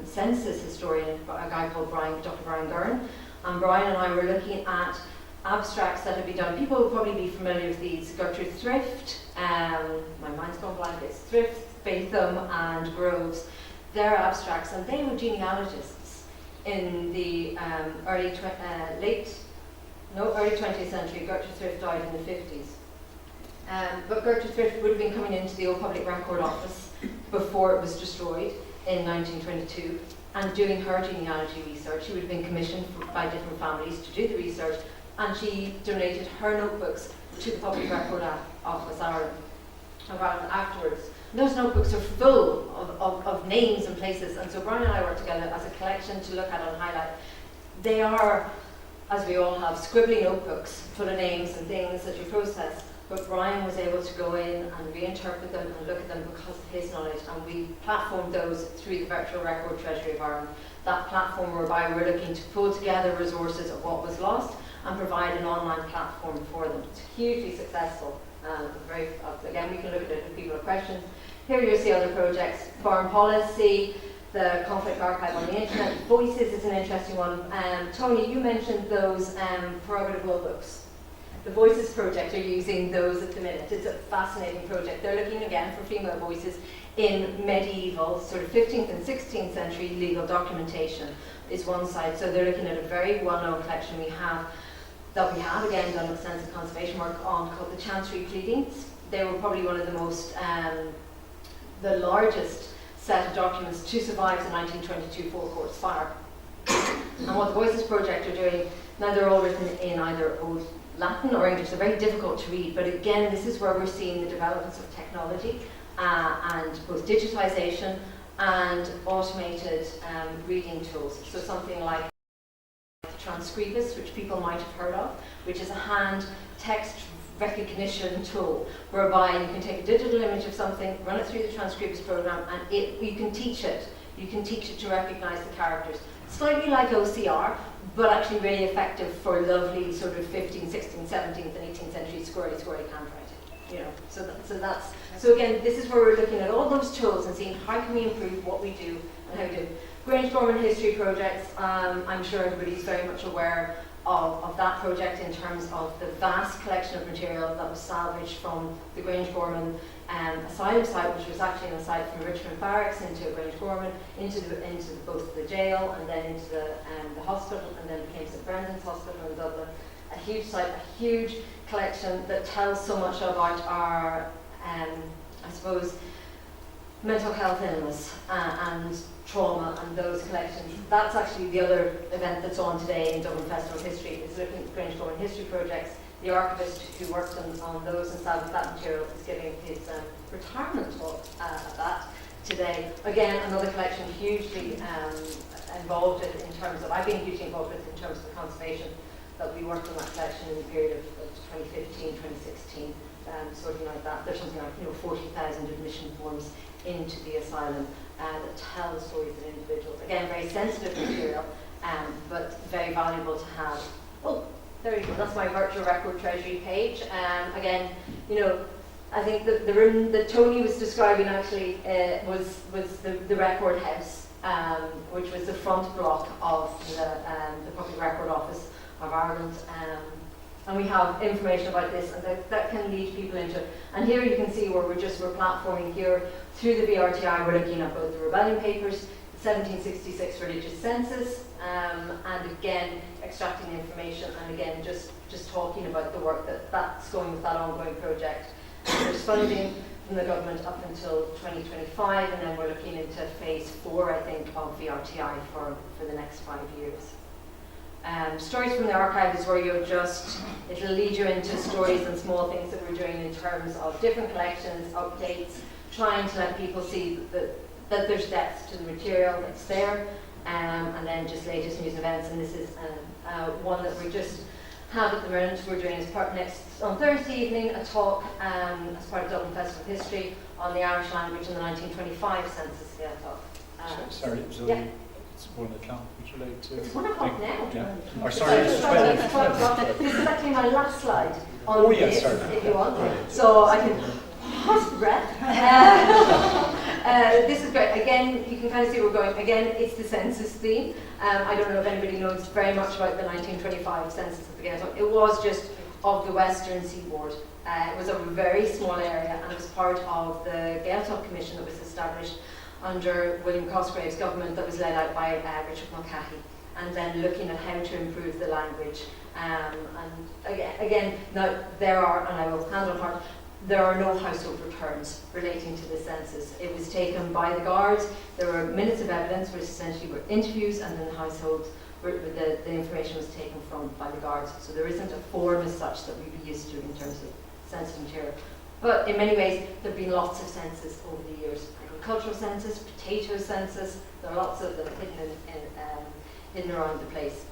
B: census historian, a guy called Dr. Brian Gurn. And Brian and I were looking at abstracts that have been done. People will probably be familiar with these. Gertrude Thrift, my mind's gone blank, it's Thrift, Batham and Groves. They're abstracts, and they were genealogists in the early 20th century. Gertrude Thrift died in the 50s. But Gertrude Thrift would have been coming into the old Public Record Office before it was destroyed in 1922 and doing her genealogy research. She would have been commissioned by different families to do the research, and she donated her notebooks to the Public Record Office Ireland afterwards. And those notebooks are full of names and places, and so Brian and I worked together as a collection to look at and highlight. They are, as we all have, scribbly notebooks full of names and things that you process. But Brian was able to go in and reinterpret them and look at them because of his knowledge, and we platformed those through the Virtual Record Treasury of Ireland. That platform whereby we're looking to pull together resources of what was lost and provide an online platform for them. It's hugely successful. Again, we can look at it if people have questions. Here you'll see other projects: foreign policy, the conflict archive on the internet, voices is an interesting one. Tony, you mentioned those prerogative law books. The Voices project are using those at the minute. It's a fascinating project. They're looking again for female voices in medieval, sort of 15th and 16th century legal documentation is one side. So they're looking at a very well-known collection we have again done extensive conservation work on, called the Chancery Pleadings. They were probably one of the most the largest set of documents to survive the 1922 Four Courts fire. And what the Voices Project are doing, now they're all written in either Old Latin or English, they're very difficult to read, but again, this is where we're seeing the developments of technology and both digitization and automated reading tools. So something like Transcribus, which people might have heard of, which is a hand text recognition tool whereby you can take a digital image of something, run it through the Transcribus program, and you can teach it. You can teach it to recognize the characters. Slightly like OCR, but actually really effective for lovely sort of 15th, 16th, 17th, and 18th century squirrely handwriting. You know, so again, this is where we're looking at all those tools and seeing how can we improve what we do and how we do. Grange-Gorman History Projects, I'm sure everybody's very much aware of that project in terms of the vast collection of material that was salvaged from the Grange-Gorman asylum site, which was actually an site from Richmond Barracks into Grange-Gorman, into both the jail and then into the hospital, and then became St Brendan's Hospital in Dublin. A huge site, a huge collection that tells so much about our, I suppose, mental health illness and trauma and those collections. That's actually the other event that's on today in Dublin Festival of History, is looking at Grange-Gorman History Projects. The archivist who worked on those and salvaged that material is giving his retirement talk at that today. Again, another collection hugely involved in terms of, I've been hugely involved with in terms of the conservation, that we worked on that collection in the period of 2015, 2016, sorting like that. There's something like 40,000 admission forms into the asylum that tell the stories of individuals. Again, very sensitive material, but very valuable to have. Oh, there you go. That's my virtual record treasury page. Again, I think the room that Tony was describing actually was the record house, which was the front block of the Public Record Office of Ireland. And we have information about this, and that can lead people into it. And here you can see where we're platforming here through the BRTI. We're looking at both the rebellion papers, the 1766 religious census, and again extracting information, and again just talking about the work that's going with that ongoing project. There's funding from the government up until 2025, and then we're looking into phase 4, I think, of VRTI for the next 5 years. Stories from the archive is where it'll lead you into stories and small things that we're doing in terms of different collections, updates, trying to let people see that there's depth to the material that's there, and then just latest news and events. And this is one that we just have at the moment. We're doing on Thursday evening a talk as part of Dublin Festival of History on the Irish language in the 1925 census. Yeah, talk.
C: Sorry, it was only, it's 1 o'clock. Would you like to?
B: It's 1 o'clock now.
C: Yeah. Or sorry,
B: This is actually my last slide on this, if you want.
C: Right.
B: So I can hot for breath. This is great. Again, you can kind of see where we're going. Again, it's the census theme. I don't know if anybody knows very much about the 1925 census at the beginning. It was just of the Western Seaboard. It was a very small area, and it was part of the Gaeltacht Commission that was established under William Cosgrave's government, that was led out by Richard Mulcahy, and then looking at how to improve the language. And again, now there are, and I will hand on heart, there are no household returns relating to the census. It was taken by the guards. There were minutes of evidence, which essentially were interviews, and then the households, the information was taken from by the guards. So there isn't a form as such that we'd be used to in terms of census material. But in many ways, there have been lots of census over the years. Agricultural census, potato census, there are lots of them hidden around the place.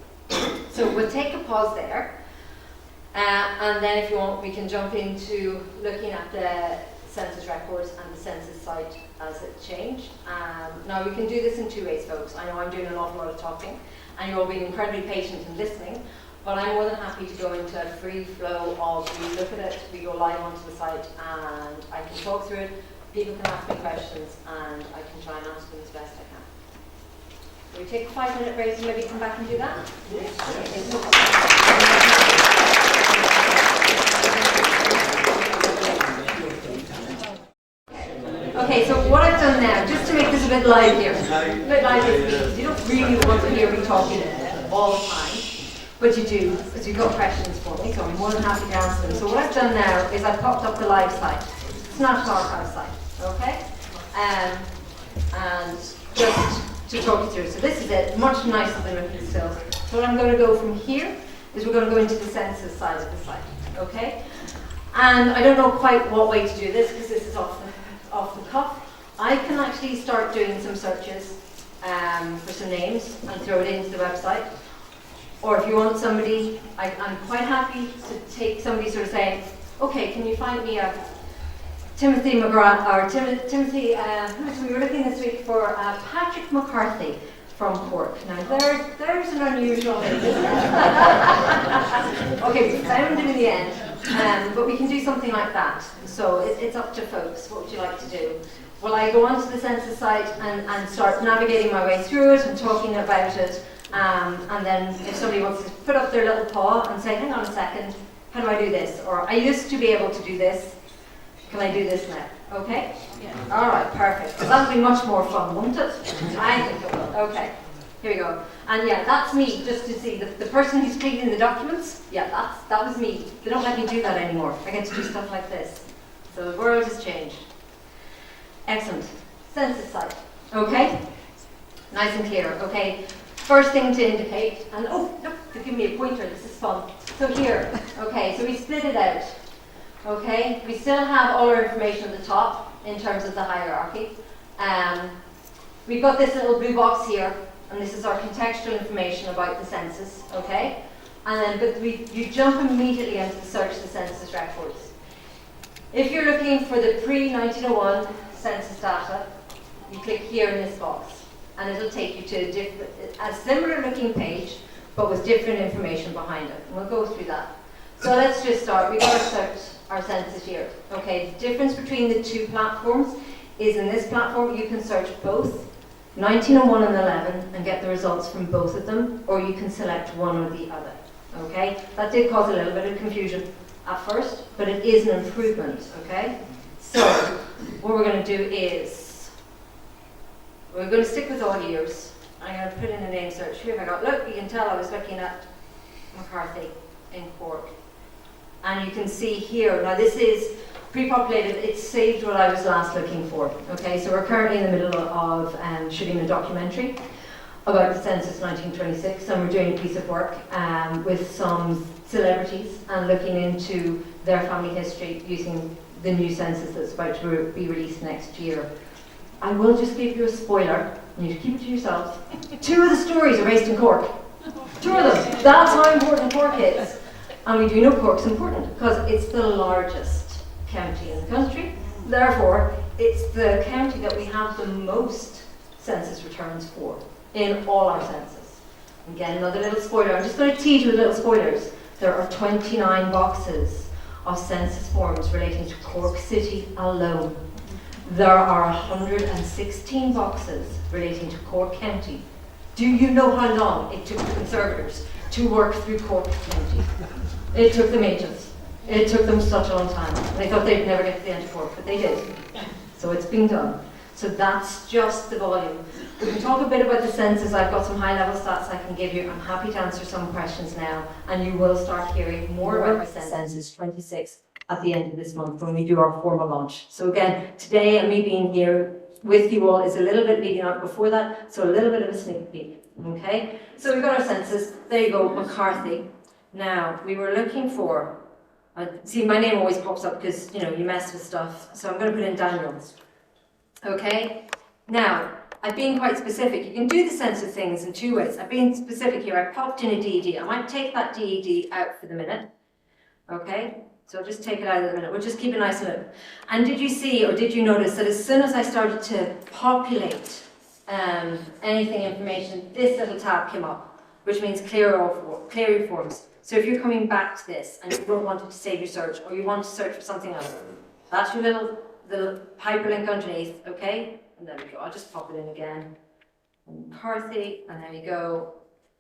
B: So we'll take a pause there. And then if you want, we can jump into looking at the census records and the census site as it changed. Now we can do this in 2 ways, folks. I know I'm doing an awful lot of talking, and you're all being incredibly patient and listening, but I'm more than happy to go into a free flow of, we look at it, we go live onto the site, and I can talk through it. People can ask me questions, and I can try and answer them as best I can. So we take a 5-minute break and maybe come back and do that? Okay, so what I've done now, just to make this a bit livelier, because you don't really want to hear me talking all the time, but you do, because you've got questions for me, so I'm more than happy to answer them. So what I've done now is I've popped up the live site. It's not an archive site, okay? and just to talk you through. So this is it, much nicer than looking still. So what I'm going to go from here is we're going to go into the census side of the site, okay? And I don't know quite what way to do this because this is off the cuff. I can actually start doing some searches for some names and throw it into the website. Or if you want somebody, I'm quite happy to take somebody sort of saying, okay, can you find me a Timothy McGrath, or Timothy, we were looking this week for Patrick McCarthy from Cork. Now there's an unusual name, isn't it? Okay, we found him in the end, but we can do something like that. So it's up to folks. What would you like to do? Will I go onto the census site and start navigating my way through it and talking about it? And then if somebody wants to put up their little paw and say, hang on a second, how do I do this? Or I used to be able to do this. Can I do this now? Okay? Yeah. All right, perfect. So that'll be much more fun, won't it? I think it will. Okay, here we go. And yeah, that's me, just to see the person who's cleaning the documents. Yeah, that was me. They don't let me do that anymore. I get to do stuff like this. So the world has changed. Excellent. Census site. Okay? Nice and clear. Okay. First thing to indicate, and oh, look, they give me a pointer. This is fun. So here, okay, so we split it out. Okay, we still have all our information at the top in terms of the hierarchy. We've got this little blue box here, and this is our contextual information about the census, okay? And then, you jump immediately into the search the census records. If you're looking for the pre-1901 census data, you click here in this box, and it'll take you to a similar looking page, but with different information behind it. And we'll go through that. So let's just start. We've got to search our census here. Okay, the difference between the two platforms is in this platform you can search both 1901 and 11 and get the results from both of them, or you can select one or the other. Okay, that did cause a little bit of confusion at first, but it is an improvement. Okay, so what we're going to do is we're going to stick with all years. I'm going to put in a name search. Here I got. Look, you can tell I was looking at McCarthy in Cork. And you can see here, now this is pre-populated, it saved what I was last looking for. Okay, so we're currently in the middle of shooting a documentary about the census 1926, and we're doing a piece of work with some celebrities and looking into their family history using the new census that's about to be released next year. I will just give you a spoiler, and you keep it to yourselves. 2 of the stories are based in Cork. 2 of them. That's how important Cork is. And we do know Cork's important because it's the largest county in the country. Therefore, it's the county that we have the most census returns for in all our census. Again, another little spoiler. I'm just going to tease you with little spoilers. There are 29 boxes of census forms relating to Cork City alone. There are 116 boxes relating to Cork County. Do you know how long it took the Conservators to work through Cork County? It took them ages. It took them such a long time. They thought they'd never get to the end of Cork, but they did. So it's been done. So that's just the volume. We can talk a bit about the census. I've got some high-level stats I can give you. I'm happy to answer some questions now, and you will start hearing more about the census 26 at the end of this month when we do our formal launch. So again, today and me being here with you all is a little bit leading up before that, so a little bit of a sneak peek. Okay, so we've got our census. There you go, McCarthy. Now, we were looking for, see my name always pops up because, you know, you mess with stuff, so I'm going to put in Daniel. Okay, now, I've been quite specific. You can do the census things in 2 ways. I've been specific here. I popped in a DED. I might take that DED out for the minute. Okay, so I'll just take it out of the minute. We'll just keep it nice and open. And did you see or did you notice that as soon as I started to populate anything information, this little tab came up, which means clear your forms. So if you're coming back to this and you don't want to save your search or you want to search for something else, that's your little hyperlink underneath, okay? And there we go. I'll just pop it in again. McCarthy, and there you go.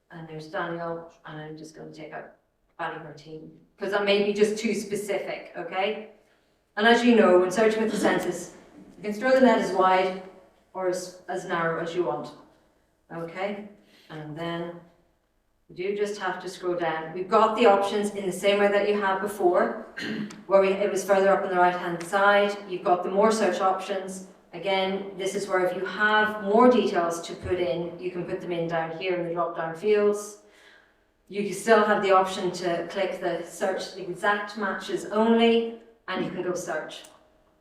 B: And there's Daniel, and I'm just going to take out Ballyhurteen because that may be just too specific, okay? And as you know, when searching with the census, you can throw the net as wide or as narrow as you want, okay? And then you do just have to scroll down. We've got the options in the same way that you had before, where it was further up on the right-hand side. You've got the more search options. Again, this is where if you have more details to put in, you can put them in down here in the drop-down fields. You can still have the option to click the search the exact matches only, and you can go search.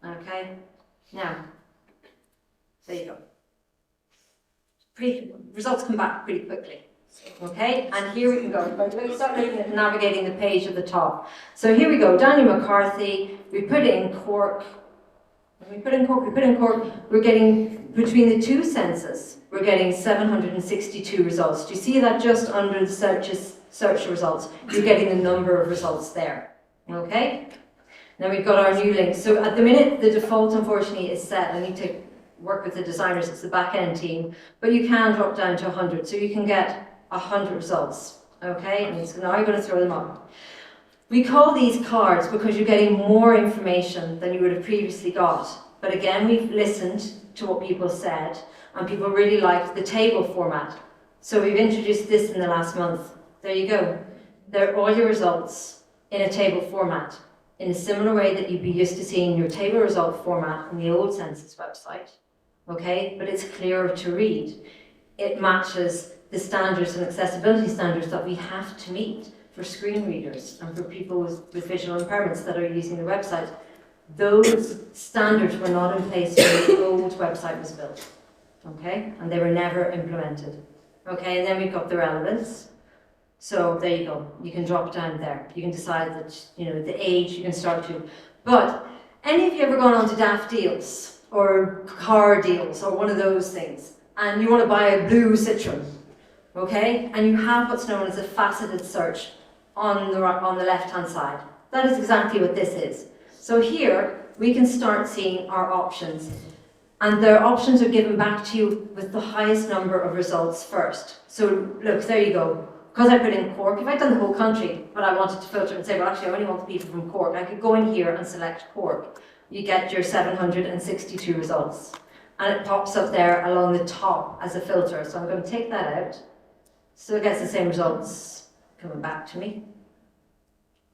B: Okay, now, there you go. Results come back pretty quickly. Okay, and here we can go. Let's start looking at navigating the page at the top. So here we go, Daniel McCarthy, we put in Cork. When we put in Cork, we're getting, between the two census, we're getting 762 results. Do you see that just under the search results? You're getting the number of results there. Okay? Now we've got our new link. So at the minute, the default, unfortunately, is set. I need to work with the designers, it's the back-end team, but you can drop down to 100, so you can get 100 results. Okay? And so now I'm going to throw them up. We call these cards because you're getting more information than you would have previously got. But again, we've listened to what people said, and people really liked the table format. So we've introduced this in the last month. There you go. They're all your results in a table format, in a similar way that you'd be used to seeing your table result format on the old census website. Okay? But it's clearer to read. It matches the standards and accessibility standards that we have to meet for screen readers and for people with visual impairments that are using the website. Those standards were not in place when the old website was built, okay? And they were never implemented. Okay, and then we've got the relevance. So there you go, you can drop down there. You can decide that, you know, the age you can start to. But any of you ever gone on to Daft Deals or car deals or one of those things, and you want to buy a blue Citroen, okay? And you have what's known as a faceted search on the left-hand side. That is exactly what this is. So here, we can start seeing our options. And their options are given back to you with the highest number of results first. So look, there you go. Because I put in Cork, if I'd done the whole country, but I wanted to filter and say, well, actually, I only want the people from Cork, I could go in here and select Cork. You get your 762 results. And it pops up there along the top as a filter. So I'm going to take that out. So it gets the same results coming back to me.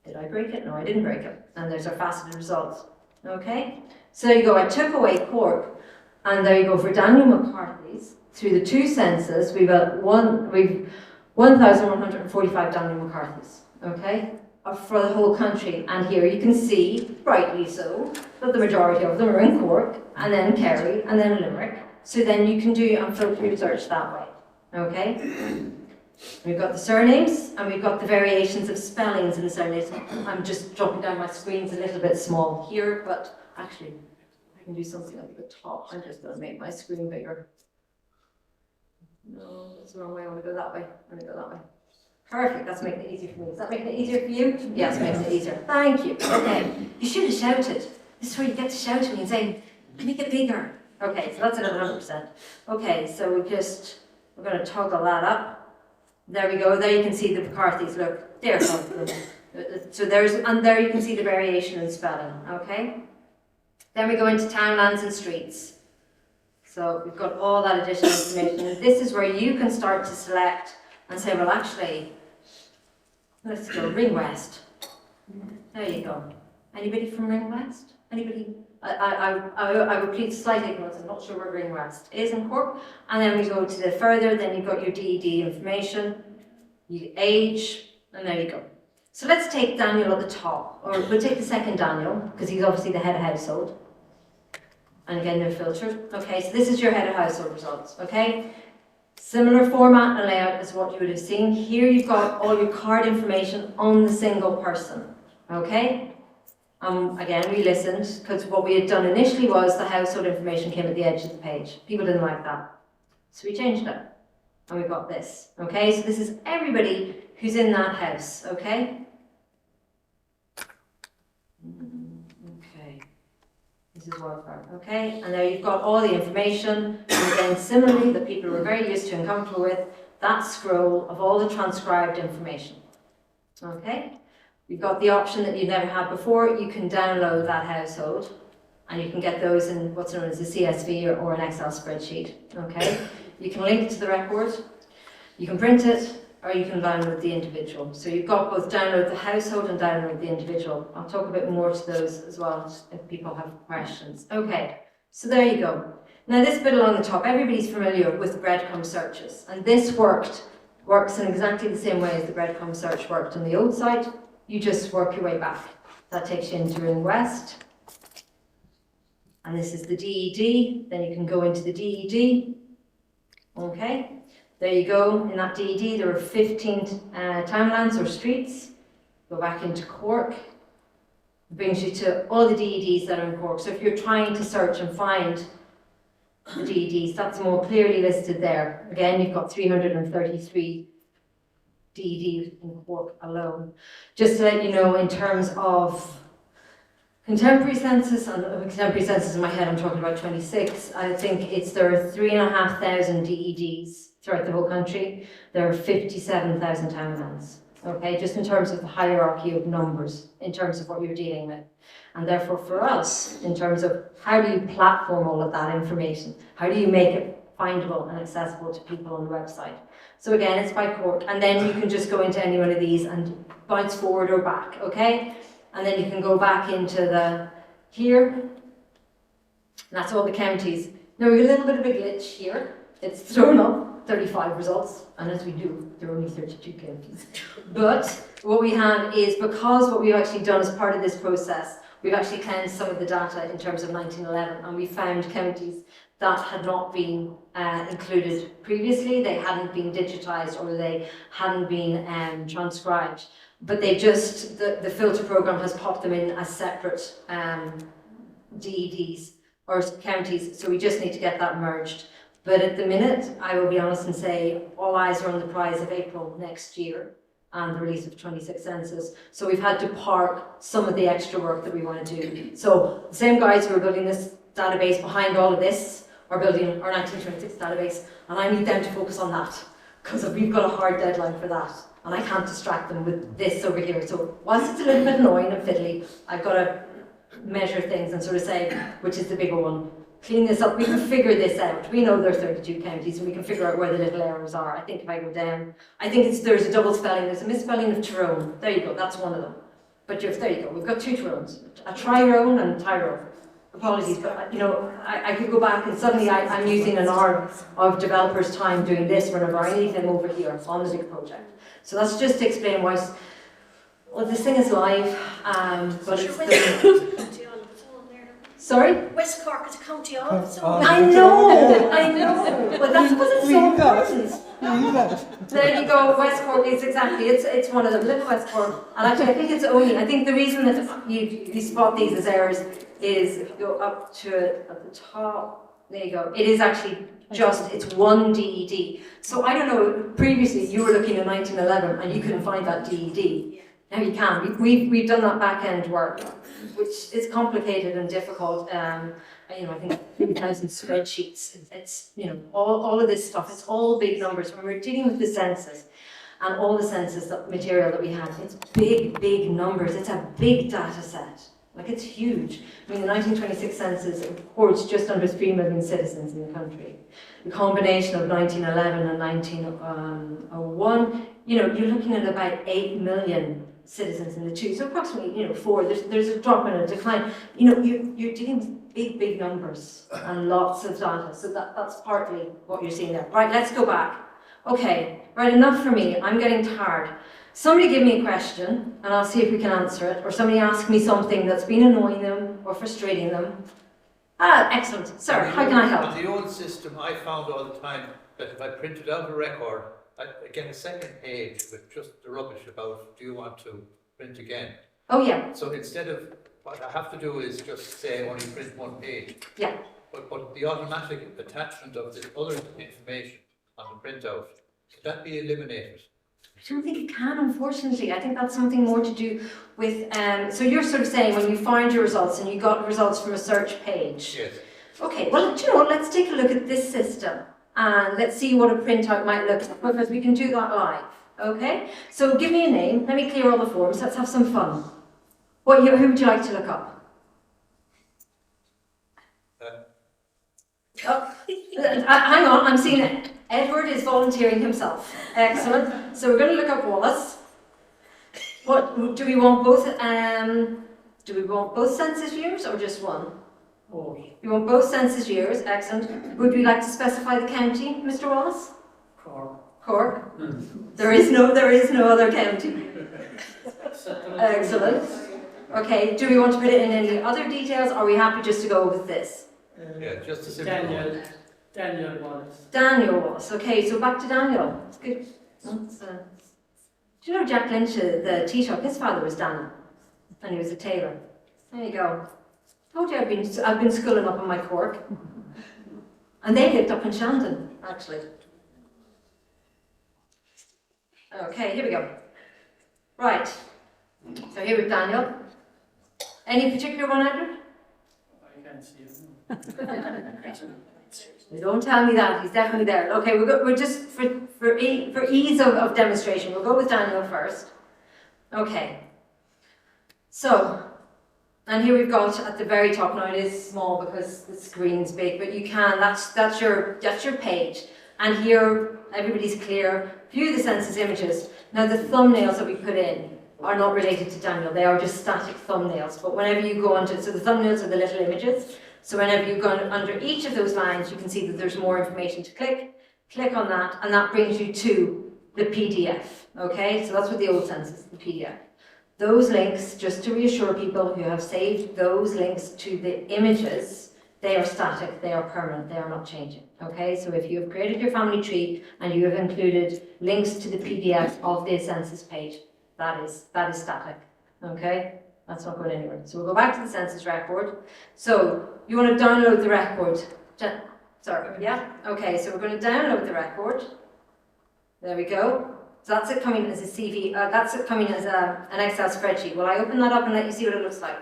B: Did I break it? No, I didn't break it. And there's our faceted results. Okay? So there you go. I took away Cork. And there you go. For Daniel McCarthy's, through the two census, we've 1,145 Daniel McCarthy's. Okay? For the whole country. And here you can see, rightly so, that the majority of them are in Cork, and then Kerry, and then Limerick. So then you can do and filter your search that way. Okay? We've got the surnames, and we've got the variations of spellings in the surnames. I'm just dropping down my screens a little bit small here, but actually, I can do something at the top. I'm just going to make my screen bigger. No, that's the wrong way. I want to go that way. I'm going to go that way. Perfect, that's making it easier for me. Is that making it easier for you? Yes, it makes it easier. Thank you. Okay, you should have shouted. This is where you get to shout to me and say, make it bigger. Okay, so that's another 100%. Okay, so we're going to toggle that up. There we go, there you can see the McCarthy's, look, there's them. So there you can see the variation in spelling, okay? Then we go into townlands and streets. So we've got all that additional information, and this is where you can start to select and say, well, actually, let's go Ring West. There you go. Anybody from Ring West? Anybody? I would plead slight ignorance. I'm not sure where Ring West is in Cork. And then we go to the further, then you've got your DED information, your age, and there you go. So let's take Daniel at the top, or we'll take the second Daniel, because he's obviously the head of household. And again, they're filtered. Okay, so this is your head of household results, okay? Similar format and layout as what you would have seen. Here you've got all your card information on the single person, okay? Again, we listened, because what we had done initially was the household information came at the edge of the page. People didn't like that. So we changed it. And we've got this, okay? So this is everybody who's in that house, okay? Okay. This is wildfire, okay? And there you've got all the information. And again, similarly, that people were very used to and comfortable with, that scroll of all the transcribed information, okay? You've got the option that you never had before. You can download that household, and you can get those in what's known as a CSV or an Excel spreadsheet, okay? You can link to the record, you can print it, or you can download the individual. So you've got both download the household and download the individual. I'll talk a bit more to those as well if people have questions. Okay, So there you go. Now this bit along the top, everybody's familiar with breadcrumb searches, and this works in exactly the same way as the breadcrumb search worked on the old site. You just work your way back. That takes you into Ring West, and this is the DED. Then you can go into the DED. Okay, there you go. In that DED, there are 15 townlands or streets. Go back into Cork. It brings you to all the DEDs that are in Cork. So if you're trying to search and find the DEDs, that's more clearly listed there. Again, you've got 333 DEDs in Cork alone. Just to let you know, in terms of contemporary census, and contemporary census in my head, I'm talking about 26, I think there are 3,500 DEDs throughout the whole country. There are 57,000 townlands. Okay, just in terms of the hierarchy of numbers, in terms of what you're dealing with. And therefore for us, in terms of how do you platform all of that information? How do you make it findable and accessible to people on the website? So again, it's by Cork, and then you can just go into any one of these and bounce forward or back, okay? And then you can go back into here. That's all the counties. Now we have a little bit of a glitch here. It's thrown up 35 results, and as we do, there are only 32 counties. But what we have is, because what we've actually done as part of this process, we've actually cleansed some of the data in terms of 1911, and we found counties that had not been included previously. They hadn't been digitised, or they hadn't been transcribed. But they just, the filter program has popped them in as separate DEDs or counties, so we just need to get that merged. But at the minute, I will be honest and say, all eyes are on the prize of April next year and the release of 26 census. So we've had to park some of the extra work that we want to do. So the same guys who are building this database behind all of this are building our 1926 database, and I need them to focus on that, because we've got a hard deadline for that, and I can't distract them with this over here. So whilst it's a little bit annoying and fiddly, I've got to measure things and sort of say, which is the bigger one. Clean this up, we can figure this out. We know there are 32 counties, and we can figure out where the little errors are. I think if I go down, I think there's a double spelling, there's a misspelling of Tyrone. There you go, that's one of them. But there you go, we've got two Tyrones, a Tyrone and Tyrone. Apologies, but you know, I could go back and suddenly I'm using an hour of developers' time doing this whenever I need them over here on the big project. So that's just to explain why, well, this thing is live, but it's sorry?
D: West Cork is a county also.
B: I know. Well, that's because it's so important. There you go, West Cork is exactly, it's one of them, Little West Cork. And actually, I think the reason that you spot these as errors is if you go up to it at the top, there you go. It is actually it's one DED. So I don't know, previously you were looking at 1911 and you couldn't find that DED. Now you can. We've done that back end work, which is complicated and difficult. You know, I think 3,000 spreadsheets. It's you know, all of this stuff. It's all big numbers. When we're dealing with the census and all the census material that we have, it's big numbers. It's a big data set. Like, it's huge. I mean, the 1926 census records just under 3 million citizens in the country. The combination of 1911 and 1901, you know, you're looking at about 8 million citizens in the two. So approximately, you know, 4. There's a drop and a decline. You know, you're dealing with big numbers and lots of data. So that's partly what you're seeing there. Right, let's go back. Okay, right, enough for me. I'm getting tired. Somebody give me a question and I'll see if we can answer it, or somebody ask me something that's been annoying them or frustrating them. Excellent. Sir, how can I help?
E: On the old system, I found all the time that if I printed out a record, I get a second page with just the rubbish about, do you want to print again?
B: Oh, yeah.
E: So instead of, what I have to do is just say only print one page.
B: Yeah.
E: But the automatic attachment of the other information on the printout, could that be eliminated?
B: I don't think it can, unfortunately. I think that's something more to do with, so you're sort of saying when you find your results and you got results from a search page.
E: Yes.
B: Okay, well, do you know what, let's take a look at this system and let's see what a printout might look like, because we can do that live, okay? So give me a name, let me clear all the forms, let's have some fun. Who would you like to look up? Hang on, I'm seeing it. Edward is volunteering himself. Excellent. So we're going to look up Wallace. What do we want both? Do we want both census viewers or just one? You want both census years, excellent. Would we like to specify the county, Mr. Wallace? Cork. There is no other county. Excellent. Okay, do we want to put it in any other details, or are we happy just to go with this?
E: Yeah, just a simple
F: Daniel Wallace.
B: Daniel Wallace. Okay, so back to Daniel. It's good. Do you know Jack Lynch, the Taoiseach, his father was Daniel, and he was a tailor. There you go. Told you I've been schooling up in my Cork. And they lived up in Shandon, actually. Okay, here we go. Right. So here with Daniel. Any particular one, Edward?
F: I can't see him.
B: Don't tell me that, he's definitely there. Okay, we're just, for ease of demonstration, we'll go with Daniel first. Okay. So, and here we've got at the very top, now it is small because the screen's big, but you can, that's your page. And here, everybody's clear. View the census images. Now the thumbnails that we put in are not related to Daniel, they are just static thumbnails. But whenever you go onto, so the thumbnails are the little images. So whenever you go under each of those lines, you can see that there's more information to click on that, and that brings you to the PDF, okay? So that's what the old census, the PDF. Those links, just to reassure people who have saved those links to the images, they are static, they are permanent, they are not changing, okay? So if you have created your family tree and you have included links to the PDF of the census page, that is static, okay? That's not going anywhere. So we'll go back to the census record. So you want to download the record. Sorry, yeah? Okay, so we're going to download the record. There we go. So that's it coming as a CV, that's it coming as an Excel spreadsheet. Will I open that up and let you see what it looks like?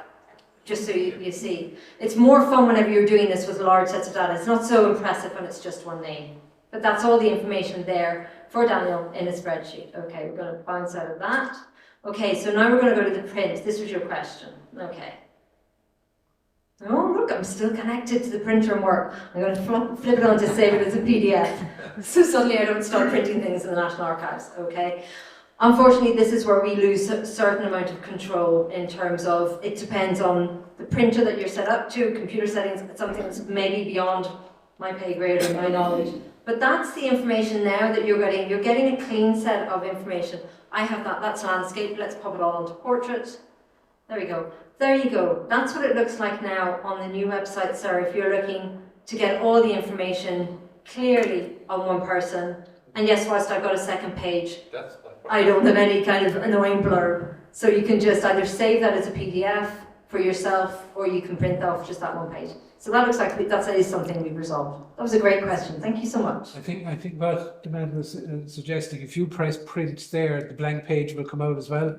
B: Just so you see. It's more fun whenever you're doing this with large sets of data. It's not so impressive when it's just one name. But that's all the information there for Daniel in a spreadsheet. Okay, we're going to bounce out of that. Okay, so now we're going to go to the print. This was your question. Okay. Oh, look, I'm still connected to the printer and work. I'm going to flip it on to save it as a PDF. So suddenly I don't start printing things in the National Archives, okay? Unfortunately, this is where we lose a certain amount of control in terms of, it depends on the printer that you're set up to, computer settings, it's something that's maybe beyond my pay grade or my knowledge. But that's the information now that you're getting. You're getting a clean set of information. I have that, that's landscape. Let's pop it all onto portrait. There we go. There you go. That's what it looks like now on the new website, sir, if you're looking to get all the information clearly on one person. And yes, whilst I've got a second page, I don't have any kind of annoying blurb. So you can just either save that as a PDF for yourself, or you can print off just that one page. So that looks like that is something we've resolved. That was a great question. Thank you so much.
G: I think what the man was suggesting, if you press print there, the blank page will come out as well.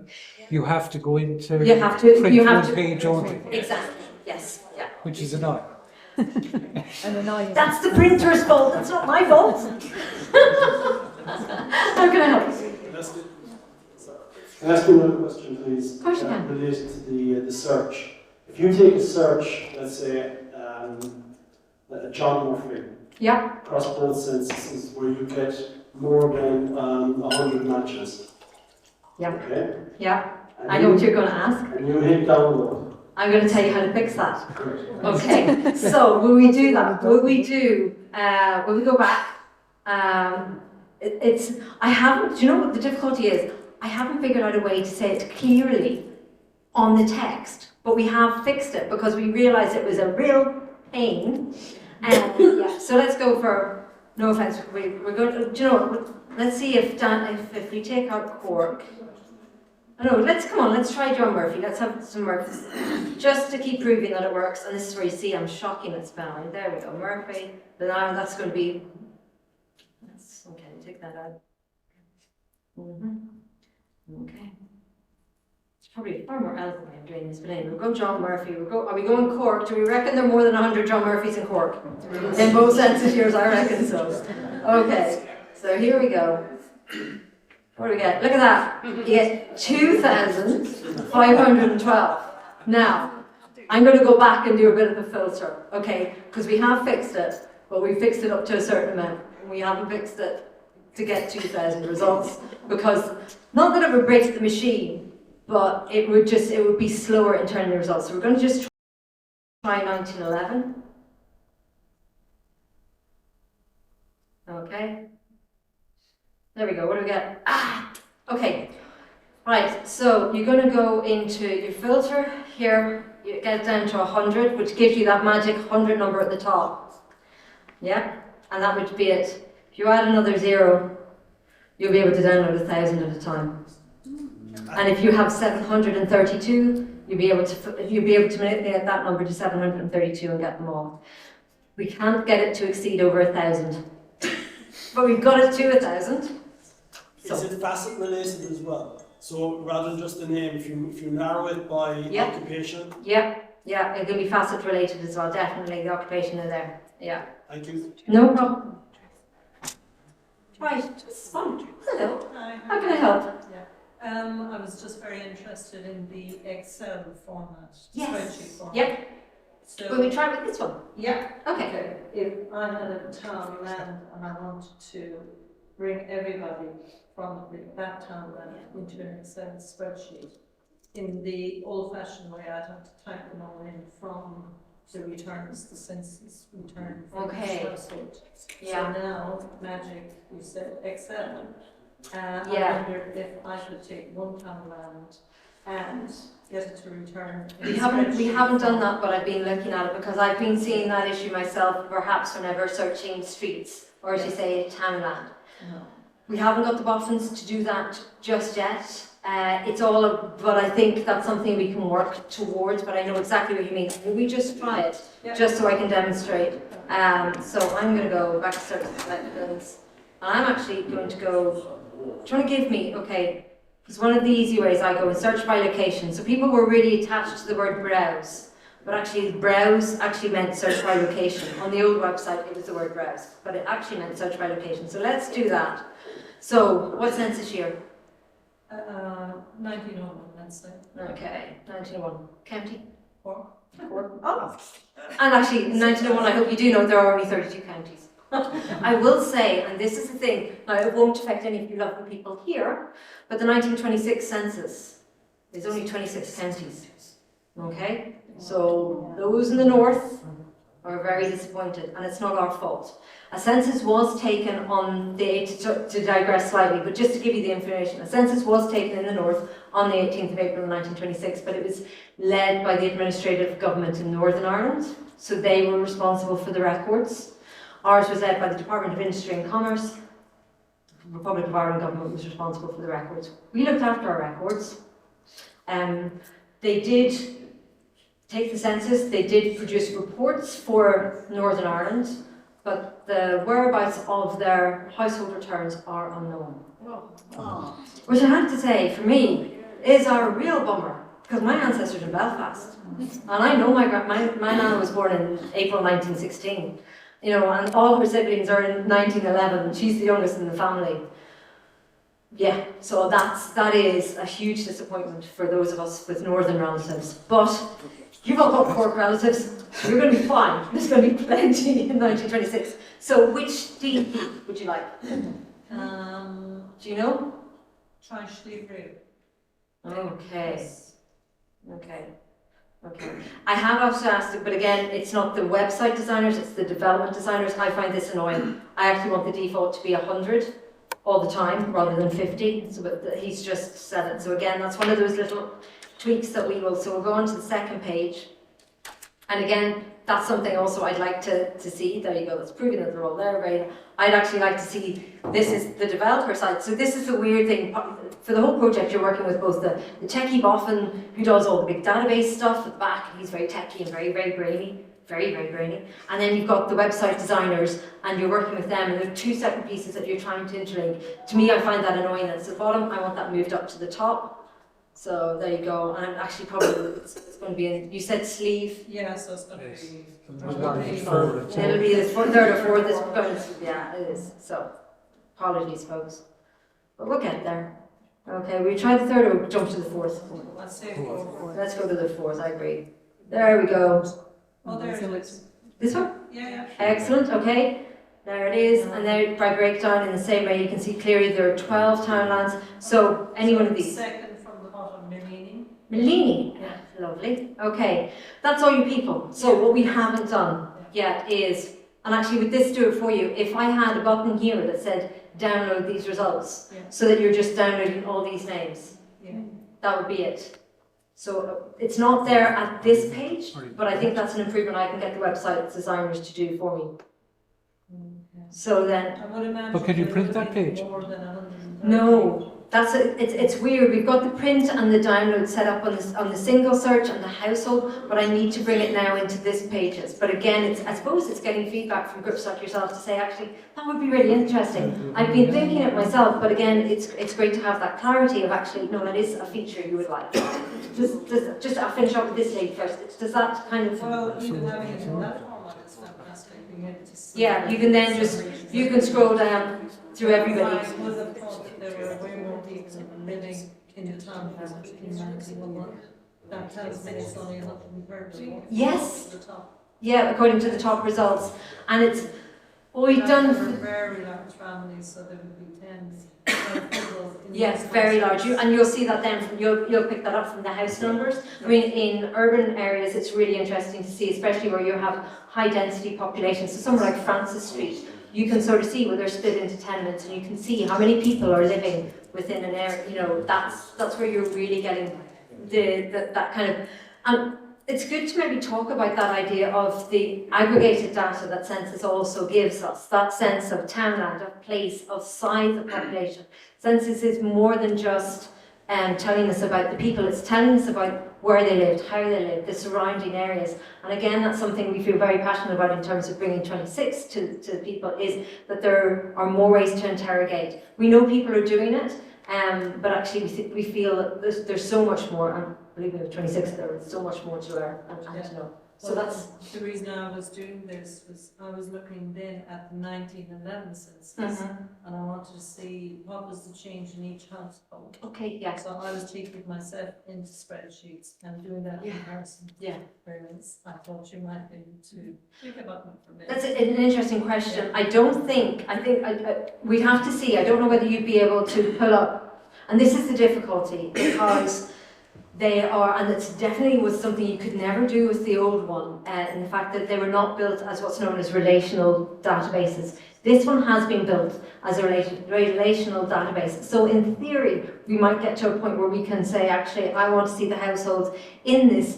G: You have to go into print one page only.
B: Exactly. Yes. Yeah.
G: Which is annoying.
B: That's the printer's fault. That's not my fault. How can I help?
H: Can I ask you one question, please?
B: Of course you can.
H: Related to the search. If you take a search, let's say, John Murphy,
B: Yeah.
H: across both censuses, where you get more than 100 matches.
B: Yeah.
H: Okay?
B: Yeah.
H: And
B: I know what you're going to ask.
H: And you hit download.
B: I'm going to tell you how to fix that.
H: Great.
B: Okay. So will we do that? Will we go back? I haven't, do you know what the difficulty is? I haven't figured out a way to say it clearly on the text, but we have fixed it because we realised it was a real pain. Yeah, so let's go for, no offence, we're going to, do you know what, let's see if we take out Cork. No, let's try John Murphy. Let's have some Murphys. Just to keep proving that it works, and this is where you see I'm shocking at spelling. There we go, Murphy. But now that's going to be, okay, take that out. Okay. It's probably a far more elegant way of doing this, but anyway, we'll go John Murphy. Are we going Cork? Do we reckon there are more than 100 John Murphys in Cork? In both census years, I reckon so. Okay, so here we go. What do we get? Look at that. You get 2,512. Now, I'm going to go back and do a bit of a filter, okay? Because we have fixed it, but we fixed it up to a certain amount. We haven't fixed it to get 2,000 results, because not that it would break the machine, but it would be slower in turning the results. So we're going to just Try 1911. Okay. There we go. What do we get? Okay. Right. So you're going to go into your filter here. You get it down to 100, which gives you that magic 100 number at the top. Yeah. And that would be it. If you add another 0, you'll be able to download 1,000 at a time. And if you have 732, you'll be able to manipulate that number to 732 and get them all. We can't get it to exceed over 1,000, but we've got it to 1,000.
H: Is it facet related as well? So rather than just the name, if you narrow it by occupation?
B: Yeah, it can be facet related as well, definitely, the occupation is there, yeah.
H: Thank you.
B: No problem. Right, it's fun. Hello, how can I help?
I: I was just very interested in the Excel format,
B: Yes.
I: spreadsheet format.
B: Yep.
I: So,
B: Will we try with this one?
I: yeah.
B: Okay.
I: If I had a town land and I wanted to bring everybody from that town land into an Excel spreadsheet, in the old-fashioned way, I'd have to type them all in from the returns, the census return from
B: Okay.
I: each household.
B: Yeah.
I: So now, magic, you said Excel. I
B: Yeah.
I: wondered if I could take one town land and get it to return. in
B: We
I: a
B: haven't
I: spreadsheet.
B: done that, but I've been looking at it because I've been seeing that issue myself, perhaps whenever searching streets, or as you say, townland.
I: No.
B: We haven't got the boffins to do that just yet. But I think that's something we can work towards, but I know exactly what you mean. Will we just try it,
I: Yeah.
B: just so I can demonstrate? So I'm going to go back to search selections. And I'm actually going to go, trying to give me, okay, because one of the easy ways I go is search by location. So people were really attached to the word browse, but actually browse actually meant search by location. On the old website it was the word browse, but it actually meant search by location. So let's do that. So what census year?
I: 1901, let's say.
B: Okay, 1901. County?
I: Cork.
B: Cork. Oh. And actually, in 1901, I hope you do know there are only 32 counties. I will say, and this is the thing, now it won't affect any of you lovely people here, but the 1926 census is only 26 counties. Okay? So those in the north are very disappointed, and it's not our fault. A census was taken on the, to digress slightly, but just to give you the information, a census was taken in the north on the 18th of April 1926, but it was led by the administrative government in Northern Ireland, so they were responsible for the records. Ours was led by the Department of Industry and Commerce. The Republic of Ireland government was responsible for the records. We looked after our records. They did take the census, they did produce reports for Northern Ireland, but the whereabouts of their household returns are unknown. Which I have to say, for me, is a real bummer, because my ancestors are in Belfast. And I know my nana was born in April 1916, you know, and all her siblings are in 1911, she's the youngest in the family. Yeah, so that is a huge disappointment for those of us with northern relatives. But you've all got Cork relatives, you're going to be fine. There's going to be plenty in 1926. So which DP would you like? Do you know?
I: Try Schliebrig.
B: Okay. I have also asked it, but again, it's not the website designers, it's the development designers. I find this annoying. I actually want the default to be 100 all the time rather than 50. So he's just said it. So again, that's one of those little tweaks that we will. So we'll go on to the second page. And again, that's something also I'd like to see. There you go, that's proving that they're all there, right? I'd actually like to see, this is the developer side. So this is the weird thing. For the whole project, you're working with both the techie boffin, who does all the big database stuff at the back. He's very techie and very, very brainy. Very, very brainy. And then you've got the website designers, and you're working with them, and there are two separate pieces that you're trying to interlink. To me, I find that annoying. That's the bottom. I want that moved up to the top. So there you go. And I'm actually probably, it's going to be in, you said sleeve.
I: Yeah, so it's going to be...
B: It'll be the third or fourth. This bonus. Yeah, it is. So, apologies, folks. But we'll get there. Okay, we try the third or jump to the fourth?
I: Let's say four.
B: Let's go to the fourth, I agree. There we go.
I: Oh, there it is.
B: This one?
I: Yeah.
B: Excellent, okay. There it is. And then by breakdown, in the same way, you can see clearly there are 12 townlands. So, any one of these.
I: Second from the bottom, Milini.
B: Mellini.
I: Yeah.
B: Lovely. Okay, that's all you people. So what we haven't done yet is, and actually with this do it for you, if I had a button here that said download these results,
I: Yeah.
B: so that you're just downloading all these names,
I: Yeah.
B: that would be it. So it's not there at this page, but I think that's an improvement I can get the website designers to do for me.
I: Okay.
B: So then,
I: I would imagine.
G: But can you
I: there
G: print
I: would
G: that
I: be
G: page?
I: More than 130.
B: no, it's weird. We've got the print and the download set up on the single search and the household, but I need to bring it now into this pages. But again, I suppose it's getting feedback from groups like yourself to say, actually, that would be really interesting. I've been thinking it myself, but again, it's great to have that clarity of actually, no, that is a feature you would like. Just I'll finish up with this lady first. Does that kind of...
I: Well, even having it in that format is fantastic, being able to see.
B: Yeah, you can then you can scroll down through everybody.
I: I would have thought that there were way more people living in the town than in 1901. That tells me it's only 130.
B: Yes.
I: To the top.
B: Yeah, according to the top results. And it's, we've
I: There were
B: done,
I: very large families, so there would be tens of people in
B: yes,
I: those
B: very
I: households.
B: large. And you'll see that then, you'll pick that up from the house numbers. I mean, in urban areas, it's really interesting to see, especially where you have high density populations. So somewhere like Francis Street, you can sort of see where they're split into tenements, and you can see how many people are living within an area. You know, that's where you're really getting that kind of, and it's good to maybe talk about that idea of the aggregated data that census also gives us, that sense of townland, of place, of size of population. Census is more than just telling us about the people, it's telling us about where they lived, how they lived, the surrounding areas. And again, that's something we feel very passionate about in terms of bringing 26 to people, is that there are more ways to interrogate. We know people are doing it, but actually we feel that there's so much more, and believe me, with 26 there is so much more to learn and to know. So
I: Well,
B: that's...
I: the reason I was doing this was I was looking then at the 1911 census, and I wanted to see what was the change in each household.
B: Okay, yeah.
I: So I was taking myself into spreadsheets and doing that comparison.
B: Yeah.
I: Whereas I thought you might be able to think about it for me.
B: That's an interesting question. I think we'd have to see. I don't know whether you'd be able to pull up, and this is the difficulty, because they are, and it's definitely was something you could never do with the old one, in the fact that they were not built as what's known as relational databases. This one has been built as a relational database. So in theory, we might get to a point where we can say, actually, I want to see the households in this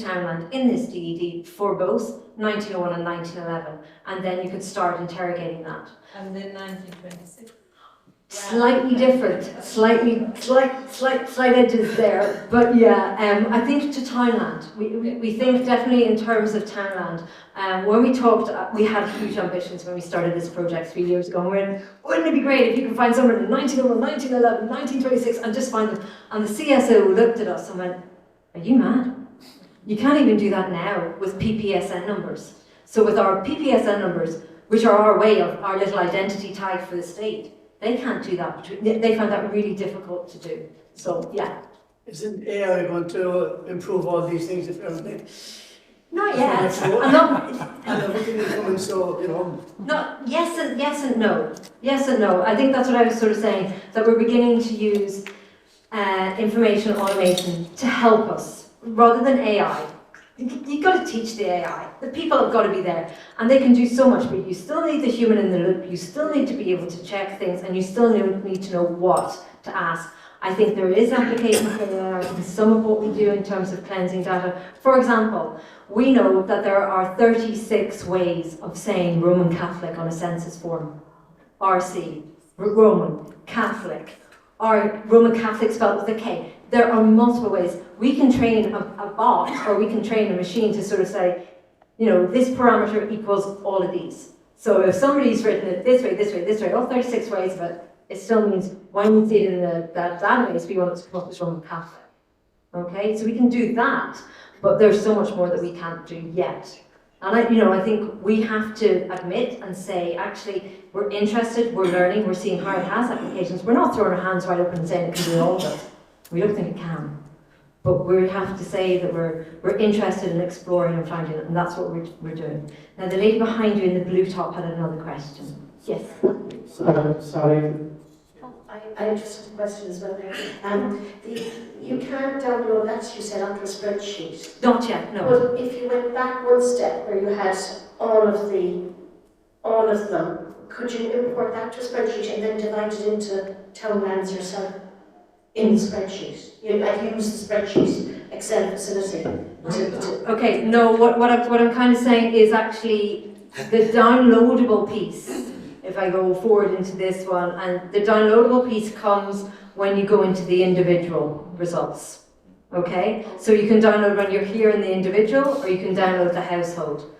B: townland, in this DED for both 1901 and 1911, and then you could start interrogating that.
I: And then 1926.
B: Slightly different, slight edges there, but yeah, I think to townland. We think definitely in terms of townland. When we talked, we had huge ambitions when we started this project 3 years ago. And we went, wouldn't it be great if you could find someone in 1901, 1911, 1926 and just find them? And the CSO looked at us and went, are you mad? You can't even do that now with PPSN numbers. So with our PPSN numbers, which are our way of our little identity tag for the state, they can't do that. They found that really difficult to do. So, yeah.
J: Isn't AI going to improve all these things if everything?
B: Not yet.
J: And everything is coming so, you know.
B: Not, yes and no. Yes and no. I think that's what I was sort of saying, that we're beginning to use information automation to help us, rather than AI. You've got to teach the AI. The people have got to be there. And they can do so much, but you still need the human in the loop. You still need to be able to check things, and you still need to know what to ask. I think there is application for AI in some of what we do in terms of cleansing data. For example, we know that there are 36 ways of saying Roman Catholic on a census form. RC, Roman, Catholic, or Roman Catholic spelled with a K. There are multiple ways. We can train a bot, or we can train a machine to sort of say, you know, this parameter equals all of these. So if somebody's written it this way, all 36 ways of it, it still means when we see it in that database, we want it to come up as Roman Catholic. Okay, so we can do that, but there's so much more that we can't do yet. And I think we have to admit and say, actually, we're interested, we're learning, we're seeing how it has applications. We're not throwing our hands wide open and saying it can do all of it. We don't think it can. But we have to say that we're interested in exploring and finding it, and that's what we're doing. Now, the lady behind you in the blue top had another question. Yes?
J: Sorry.
D: Oh, I I just have a question as well. You can't download that, you said, onto a spreadsheet.
B: Not yet, no.
D: But if you went back one step where you had all of them, could you import that to a spreadsheet and then divide it into townlands yourself in the spreadsheet? I'd use the spreadsheet Excel facility to
B: Okay, no, what I'm kind of saying is actually the downloadable piece, if I go forward into this one, and the downloadable piece comes when you go into the individual results. Okay, so you can download when you're here in the individual, or you can download the household.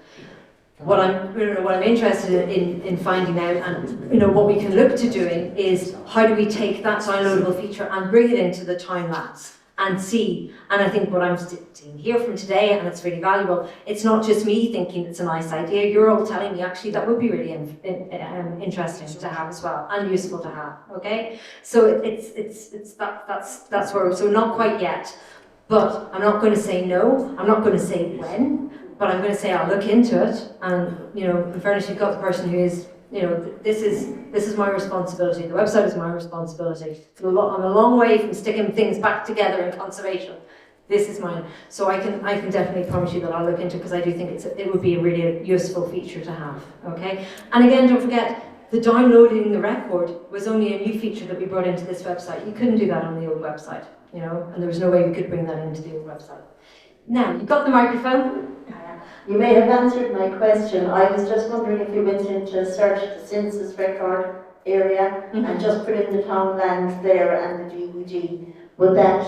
B: What I'm interested in finding out, and what we can look to doing, is how do we take that downloadable feature and bring it into the townlands and see. And I think what I'm seeing here from today, and it's really valuable, it's not just me thinking it's a nice idea, you're all telling me actually that would be really interesting to have as well, and useful to have, okay? So that's where, so not quite yet, but I'm not going to say no, I'm not going to say when, but I'm going to say I'll look into it, and in fairness, you've got the person who is, this is my responsibility. The website is my responsibility. I'm a long way from sticking things back together in conservation. This is mine. So I can definitely promise you that I'll look into it, because I do think it would be a really useful feature to have. Okay. And again, don't forget, the downloading the record was only a new feature that we brought into this website. You couldn't do that on the old website, and there was no way we could bring that into the old website. Now, you've got the microphone.
K: You may have answered my question. I was just wondering if you went into search the census record area and just put in the townlands there and the DVD, would that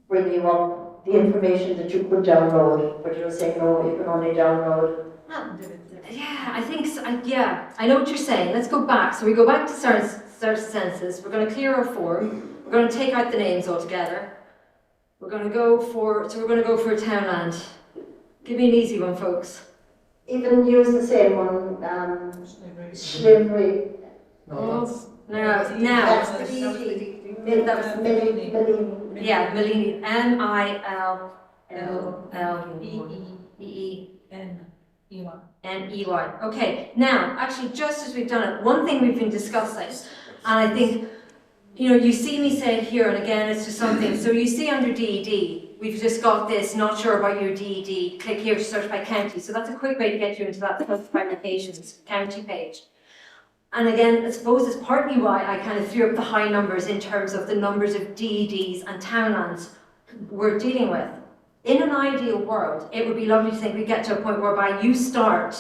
K: bring you up the information that you could download? But you were saying no, you can only download.
B: Yeah, I think so. I know what you're saying. Let's go back. So we go back to search census. We're going to clear our form. We're going to take out the names altogether. We're going to go for a townland. Give me an easy one, folks.
K: Even use the same one, Schlimmery.
B: Now.
K: That's the DD.
B: That was
K: Mellini.
B: Yeah, Mellini. Mellini. Okay, now, actually, just as we've done it, one thing we've been discussing, and I think, you see me say it here, and again, it's just something. So you see under DED, we've just got this, not sure about your DED, click here to search by county. So that's a quick way to get you into that first publications county page. And again, I suppose it's partly why I kind of threw up the high numbers in terms of the numbers of DEDs and townlands we're dealing with. In an ideal world, it would be lovely to think we get to a point whereby you start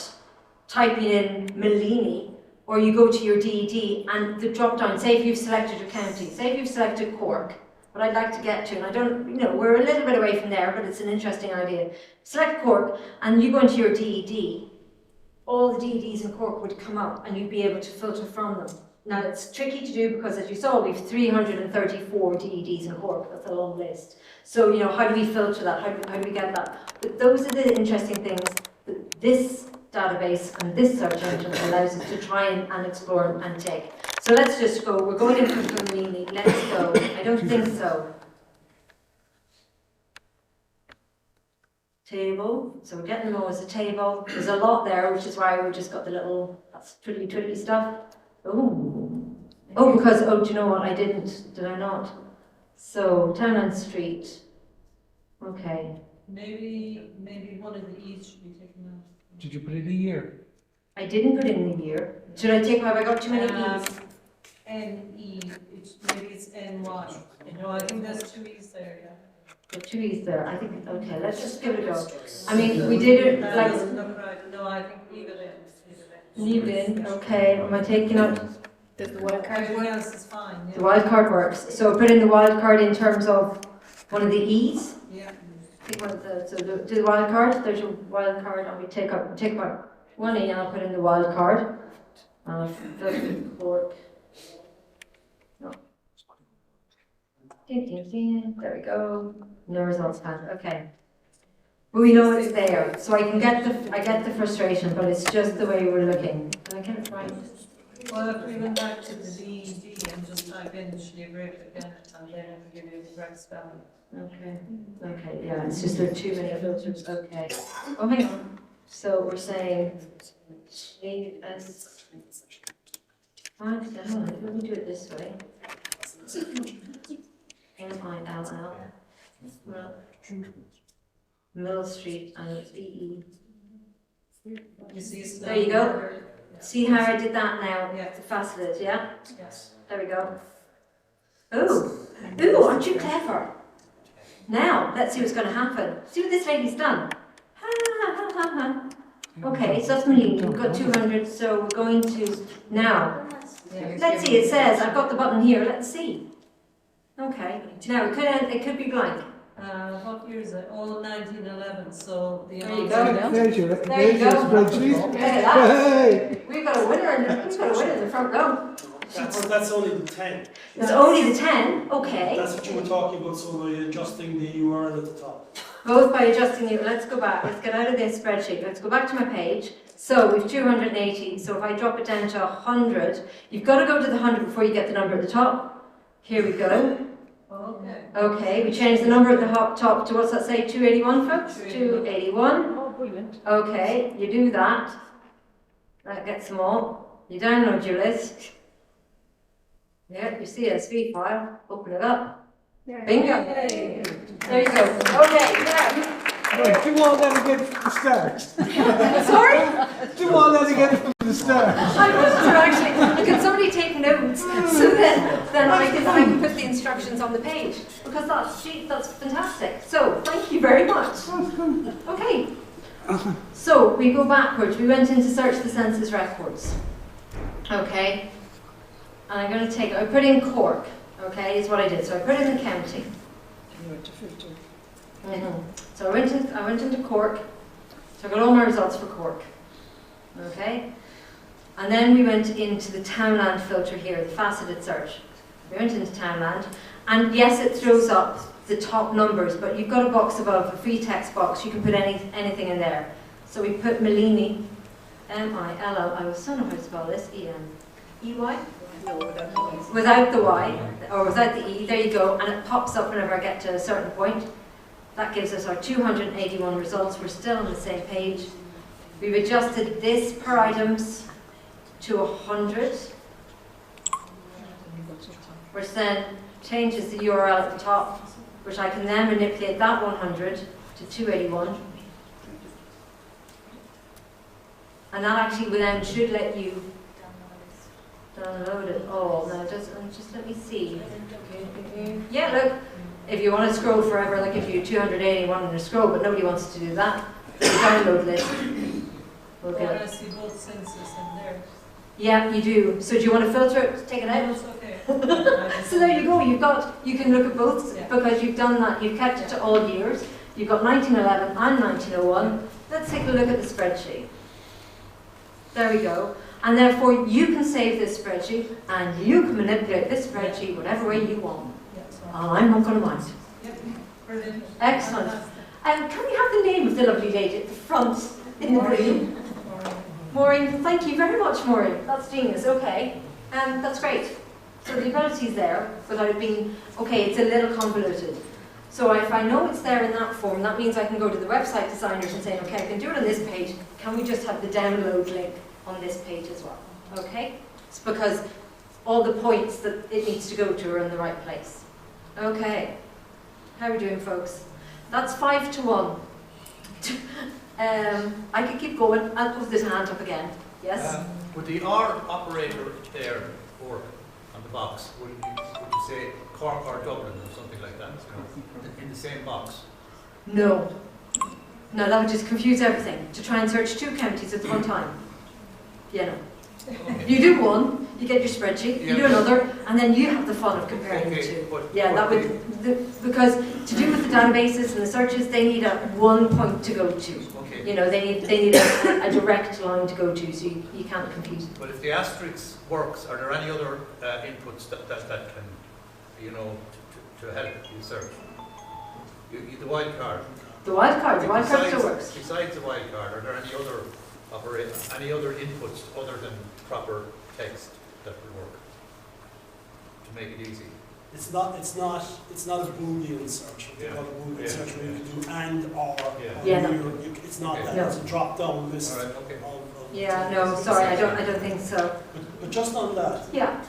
B: typing in Mellini, or you go to your DED and the drop down, say if you've selected your county, say if you've selected Cork, what I'd like to get to, and I don't, we're a little bit away from there, but it's an interesting idea. Select Cork and you go into your DED, all the DEDs in Cork would come up and you'd be able to filter from them. Now it's tricky to do because, as you saw, we've 334 DEDs in Cork. That's a long list. So, how do we filter that? How do we get that? But those are the interesting things that this database and this search engine allows us to try and explore and take. So let's just go. We're going into Mellini. Let's go. I don't think so. Table. So we're getting them all as a table. There's a lot there, which is why we've just got the little twiddly stuff. Because do you know what? Did I not? So Townland Street. Okay.
I: Maybe one of the E's should be taken out.
G: Did you put in a year?
B: I didn't put in the year. Should I take? Have I got too many E's?
I: N-E. Maybe it's N-Y. I think there's two E's there. Yeah.
B: The two E's there. I think. Okay. Let's just give it a go. I mean, we did it like.
I: No, I think leave it in.
B: Leave it in. Okay. Am I taking out? Does the wild card
I: Everyone
B: work?
I: else is fine. Yeah.
B: The wild card works. So put in the wild card in terms of one of the E's.
I: Yeah.
B: Do the wild card. There's your wild card, and we take out one E, and I'll put in the wild card. And I'll filter Cork. No. There we go. No results found. Okay. But we know it's there, so I get the frustration, but it's just the way we're looking. Can I get it right?
I: Well, if we went back to the DED and just type in Schneebrich again, and then it will give you the correct spelling.
B: Okay, yeah, it's just there are too many filters. Okay. Oh, hang on. So we're saying Right, let me do it this way. M-I-L-L. Mill Street, and it's E-E. There you go. See how I did that now?
I: Yeah.
B: It's faceted, yeah?
I: Yes.
B: There we go. Ooh, aren't you clever? Now, let's see what's going to happen. See what this lady's done. Ha, ha, ha, ha. Okay, so that's Malini. We've got 200, so we're going to now. Let's see, it says, I've got the button here, let's see. Okay, now it could be blank.
I: What year is it? All 1911, so the
B: There you
I: amount-
B: go.
G: There's your
B: There you go.
G: spreadsheet.
B: Look at that.
G: Hey!
B: We've got a winner in the front row.
H: That's only the 10.
B: It's only the 10, okay.
H: That's what you were talking about, so by adjusting the URL at the top.
B: Both by adjusting the, let's go back, let's get out of this spreadsheet, let's go back to my page. So we've 280, so if I drop it down to 100, you've got to go to the 100 before you get the number at the top. Here we go.
I: Okay.
B: Okay, we change the number at the top to, what's that say, 281 folks? 281.
I: Oh, brilliant.
B: Okay, you do that. That gets them all. You download your list. Yeah, your CSV file, open it up. Bingo. There you go. Okay, now.
G: Right, do all that again from the start.
B: Sorry?
G: Do all that again from the start.
B: I wanted to actually, can somebody take notes so then I can put the instructions on the page, because that's fantastic. So thank you very much. Okay. So we go backwards. We went in to search the census records. Okay. And I'm going to I put in Cork. Okay, is what I did. So I put in the county. So I went into Cork. So I got all my results for Cork. Okay. And then we went into the townland filter here, the faceted search. We went into townland, and yes, it throws up the top numbers, but you've got a box above, a free text box. You can put anything in there. So we put Malini, M-I-L-L. I still know how to spell this. E-N-E-Y. Without the Y, or without the E, there you go, and it pops up whenever I get to a certain point. That gives us our 281 results. We're still on the same page. We've adjusted this per items to 100, which then changes the URL at the top, which I can then manipulate that 100 to 281. And that actually then should let you download it all. Now just let me see. Yeah, look, if you want to scroll forever, that gives you 281 in a scroll, but nobody wants to do that. The download list. We'll get
I: I
B: it.
I: see both census in there.
B: Yeah, you do. So do you want to filter it, take it out?
I: It's okay.
B: So there you go, you can look at both, because you've done that, you've kept it to all years. You've got 1911 and 1901. Let's take a look at the spreadsheet. There we go. And therefore you can save this spreadsheet and you can manipulate this spreadsheet whatever way you want. And I'm not going to mind.
I: Brilliant.
B: Excellent. Can we have the name of the lovely lady at the front in the green? Maureen, thank you very much, Maureen. That's genius, okay. That's great. So the ability's there without it being, okay, it's a little convoluted. So if I know it's there in that form, that means I can go to the website designers and say, okay, I can do it on this page. Can we just have the download link on this page as well? Okay? It's because all the points that it needs to go to are in the right place. Okay. How are we doing, folks? That's 5 to 1. I could keep going. I'll put this hand up again. Yes?
E: Would the R operator there work on the box? Would you say Cork or Dublin or something like that? In the same box?
B: No. No, that would just confuse everything. To try and search 2 counties at one time. Yeah, no.
E: Okay.
B: You do one, you get your spreadsheet, you do another, and then you have the fun of comparing the two. Yeah, that would, because to do with the databases and the searches, they need a one point to go to.
E: Okay.
B: You know, they need a direct line to go to, so you can't confuse it.
E: But if the asterisk works, are there any other inputs that can, you know, to help you search? The wildcard.
B: The wildcard still works.
E: Besides the wildcard, are there any other inputs other than proper text that would work to make it easy?
H: It's not a Boolean search. What they call a Boolean search where you can do and or.
B: Yeah, no.
H: It's not that.
B: No.
H: It's a drop down list
E: All right, okay.
H: of
B: Yeah, no, sorry, I don't think so.
H: But just on that,
B: Yeah,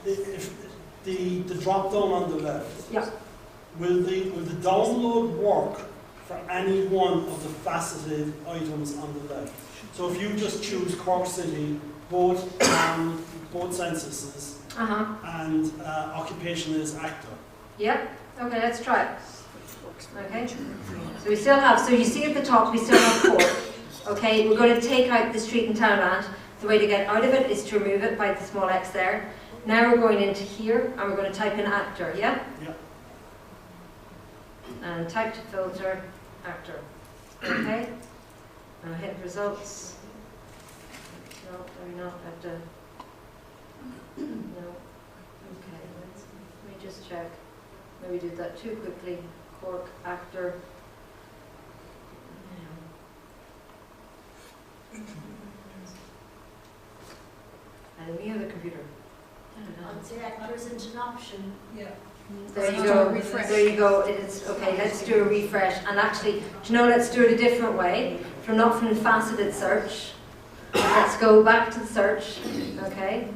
H: if the drop down on the left,
B: yeah.
H: will the download work for any one of the faceted items on the left? So if you just choose Cork City, both censuses, and occupation is actor.
B: Yeah, okay, let's try it. Okay, so we still have, so you see at the top, we still have Cork. Okay, we're going to take out the street and townland. The way to get out of it is to remove it by the small X there. Now we're going into here, and we're going to type in actor, yeah?
H: Yeah.
B: And type to filter, actor. Okay, and hit results. No, sorry, not at the, no. Okay, let me just check. Maybe we did that too quickly. Cork, actor. And we have a computer.
D: The actor isn't an option.
I: Yeah.
B: There you go. There you go. It's okay. Let's do a refresh. And actually, do you know? Let's do it a different way. Not from the faceted search. Let's go back to the search. Okay.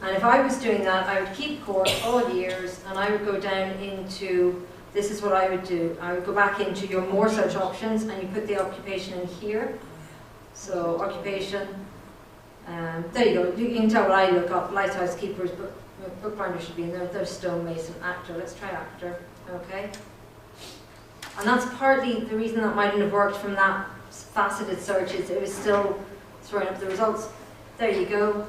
B: And if I was doing that, I would keep Cork all years, and I would go down into. This is what I would do. I would go back into your more search options, and you put the occupation in here. So occupation. There you go. You can tell what I look up. Lighthouse keepers, bookbinder should be in there. There's stonemason, actor. Let's try actor. Okay. And that's partly the reason that mightn't have worked from that faceted search is it was still throwing up the results. There you go.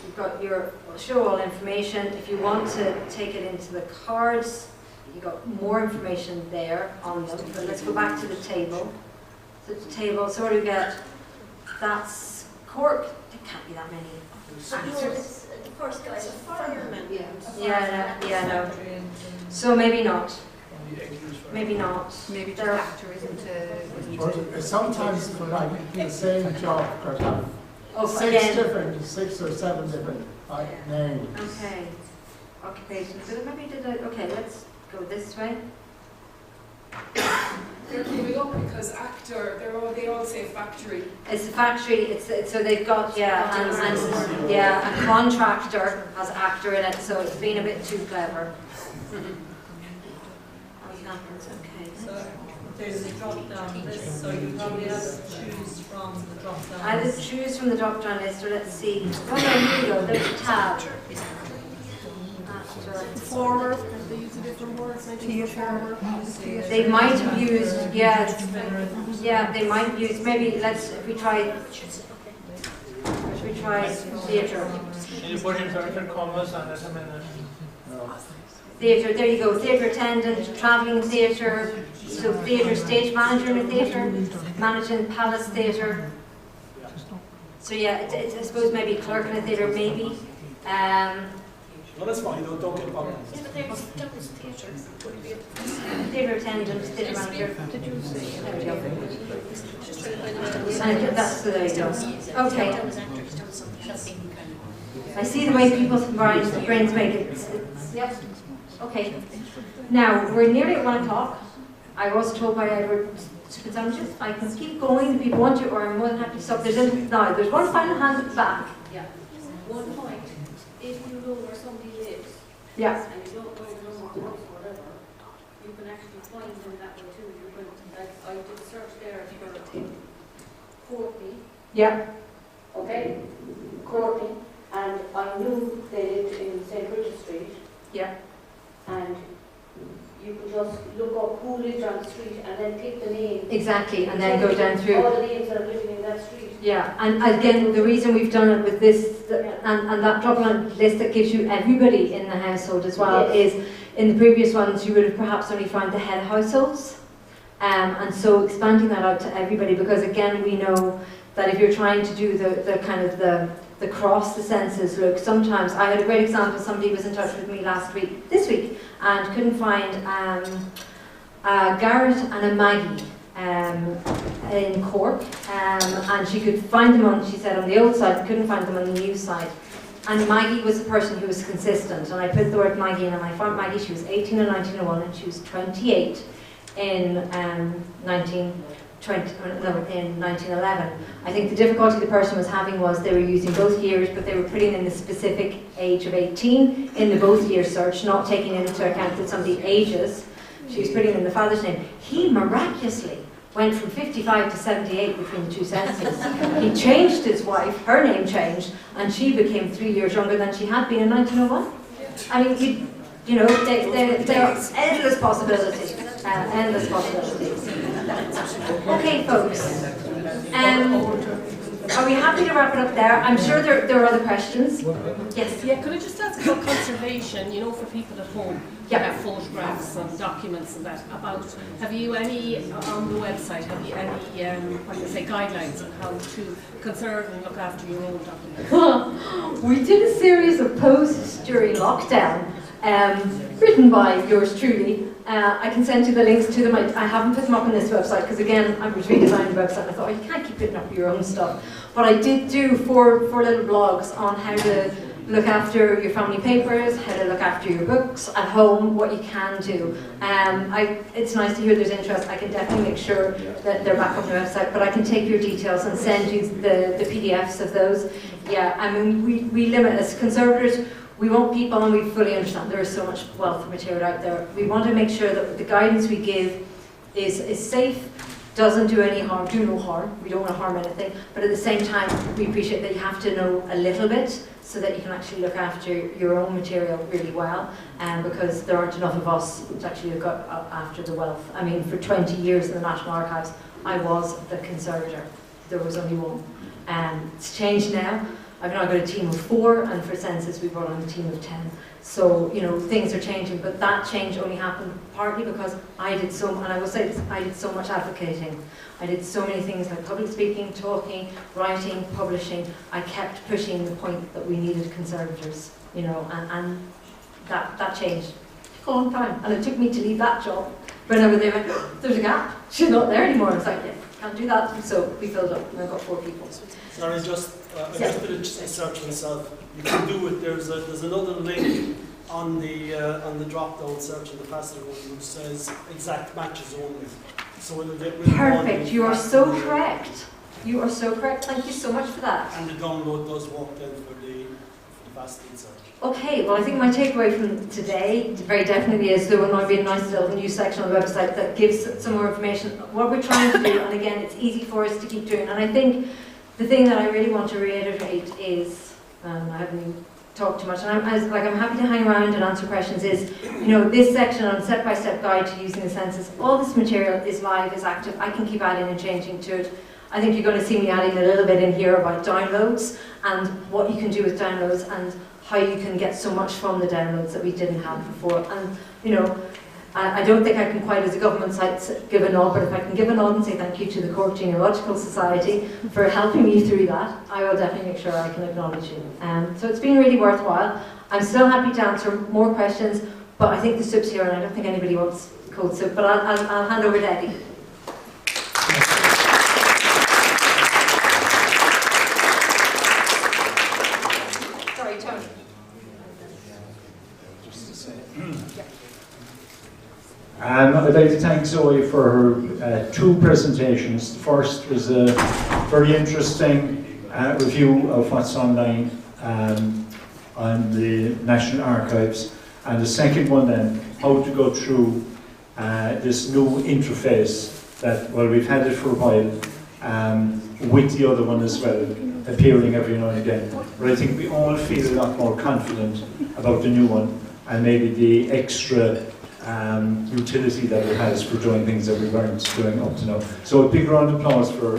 B: You've got your show all information. If you want to take it into the cards, you've got more information there on them. But let's go back to the table. So the table, so what do we get? That's Cork. There can't be that many answers.
D: The first guy's a fireman.
B: Yeah, no. So maybe not. Maybe not.
L: Maybe the
B: There-
L: actor isn't
J: But sometimes for like the same job could have
B: Oh,
J: six or seven different names.
B: Okay. Occupation. So maybe did I? Okay, let's go this way.
L: They're coming up because actor, they all say factory.
B: It's the factory. It's so they've got and contractor has actor in it. So it's been a bit too clever. Okay.
I: So there's a drop down list, so you probably have to choose from the drop down
B: Either
I: list.
B: choose from the drop down list or let's see. Oh no, here we go. There's a tab. After.
L: Former, they use a different word, former.
B: They might have used, they might have used, maybe if we try theatre.
F: Can you put inverted commas on it a minute?
B: Theatre, there you go, theatre attendant, travelling theatre, so theatre stage manager in a theatre, managing Palace Theatre. So yeah, it's I suppose maybe clerk in a theatre, maybe.
H: No, that's fine, don't get bogged.
D: Yeah, but there's theatre.
B: Theatre attendant, theatre manager.
L: Did you say?
B: There we go. And that's there you go. Okay. I see the way people's brains make it. Yep. Okay. Now, we're nearly at 1 o'clock. I was told by Edward sandwiches. I can keep going if you want to, or I'm more than happy to stop. There's one final hand at the back.
M: Yeah. 1 point. If you know where somebody lives,
B: Yeah.
M: and you don't know the number of house or whatever, you can actually find them that way too. You can, like, I did a search there for Courtney.
B: Yeah.
M: Okay? Courtney. And I knew they lived in St. Richard Street.
B: Yeah.
M: And you could just look up who lived on the street and then pick the name.
B: Exactly, and then go down through.
M: All the names that are living in that street.
B: Yeah, and again, the reason we've done it with this, and that drop-down list that gives you everybody in the household as well,
M: Yes.
B: is in the previous ones you would have perhaps only found the head households. And so expanding that out to everybody, because again, we know that if you're trying to do the kind of the cross the census look, sometimes, I had a great example, somebody was in touch with me this week, and couldn't find a Garrett and a Maggie in Cork, and she could find them on, she said, on the old side, but couldn't find them on the new side. And Maggie was the person who was consistent, and I put the word Maggie in, and I found Maggie, she was 18 in 1901, and she was 28 in in 1911. I think the difficulty the person was having was they were using both years, but they were putting in the specific age of 18 in the both year search, not taking into account that somebody ages. She was putting in the father's name. He miraculously went from 55 to 78 between the two censuses. He changed his wife, her name changed, and she became 3 years younger than she had been in 1901. I mean, you know, there are endless possibilities. Endless possibilities. Okay, folks. Are we happy to wrap it up there? I'm sure there are other questions. Yes.
L: Yeah, could I just ask about conservation, you know, for people at home?
B: Yeah.
L: Photographs and documents and that. Have you any, on the website, have you any, what do you say, guidelines on how to conserve and look after your own documents?
B: We did a series of posts during lockdown, written by yours truly. I can send you the links to them. I haven't put them up on this website because, again, I was redesigning the website and I thought, oh, you can't keep putting up your own stuff. But I did do four little blogs on how to look after your family papers, how to look after your books at home, what you can do. It's nice to hear there's interest. I can definitely make sure that they're back on the website, but I can take your details and send you the PDFs of those. Yeah, I mean, we limit as conservators. We want people, and we fully understand there is so much wealth of material out there. We want to make sure that the guidance we give is safe, doesn't do any harm, do no harm. We don't want to harm anything, but at the same time, we appreciate that you have to know a little bit so that you can actually look after your own material really well, because there aren't enough of us to actually look after the wealth. I mean, for 20 years in the National Archives, I was the conservator. There was only one. It's changed now. I've now got a team of 4, and for census we brought on a team of 10. So, you know, things are changing, but that change only happened partly because I did and I will say this, I did so much advocating. I did so many things like public speaking, talking, writing, publishing. I kept pushing the point that we needed conservators, you know, and that changed. It took a long time, and it took me to leave that job. Whenever they went, oh, there's a gap, she's not there anymore. I was like, yeah, can't do that. So we filled up, and I got 4 people.
H: Sorry, I just did a search myself. You can do it. There's another link on the drop-down search in the passive one which says exact matches only. So it'll get rid of
B: perfect. You are so correct. You are so correct. Thank you so much for that.
H: And the download does work then for the faceted search.
B: Okay, well I think my takeaway from today very definitely is there will now be a nice little new section on the website that gives some more information. What we're trying to do, and again, it's easy for us to keep doing. And I think the thing that I really want to reiterate is, I haven't even talked too much, and I'm happy to hang around and answer questions, is, you know, this section on step-by-step guide to using the census, all this material is live, is active. I can keep adding and changing to it. I think you're going to see me adding a little bit in here about downloads and what you can do with downloads and how you can get so much from the downloads that we didn't have before. And, you know, I don't think I can quite, as a government site, give a nod, but if I can give a nod and say thank you to the Cork Genealogical Society for helping me through that, I will definitely make sure I can acknowledge you. So it's been really worthwhile. I'm still happy to answer more questions, but I think the soup's here and I don't think anybody wants cold soup, but I'll hand over to Eddie. Sorry, Tony.
A: I'd like to thank Zoe for her 2 presentations. The first was a very interesting review of what's online on the National Archives, and the second one then, how to go through this new interface that, well, we've had it for a while, with the other one as well, appearing every now and again. But I think we all feel a lot more confident about the new one, and maybe the extra utility that it has for doing things that we weren't doing up to now. So a big round of applause for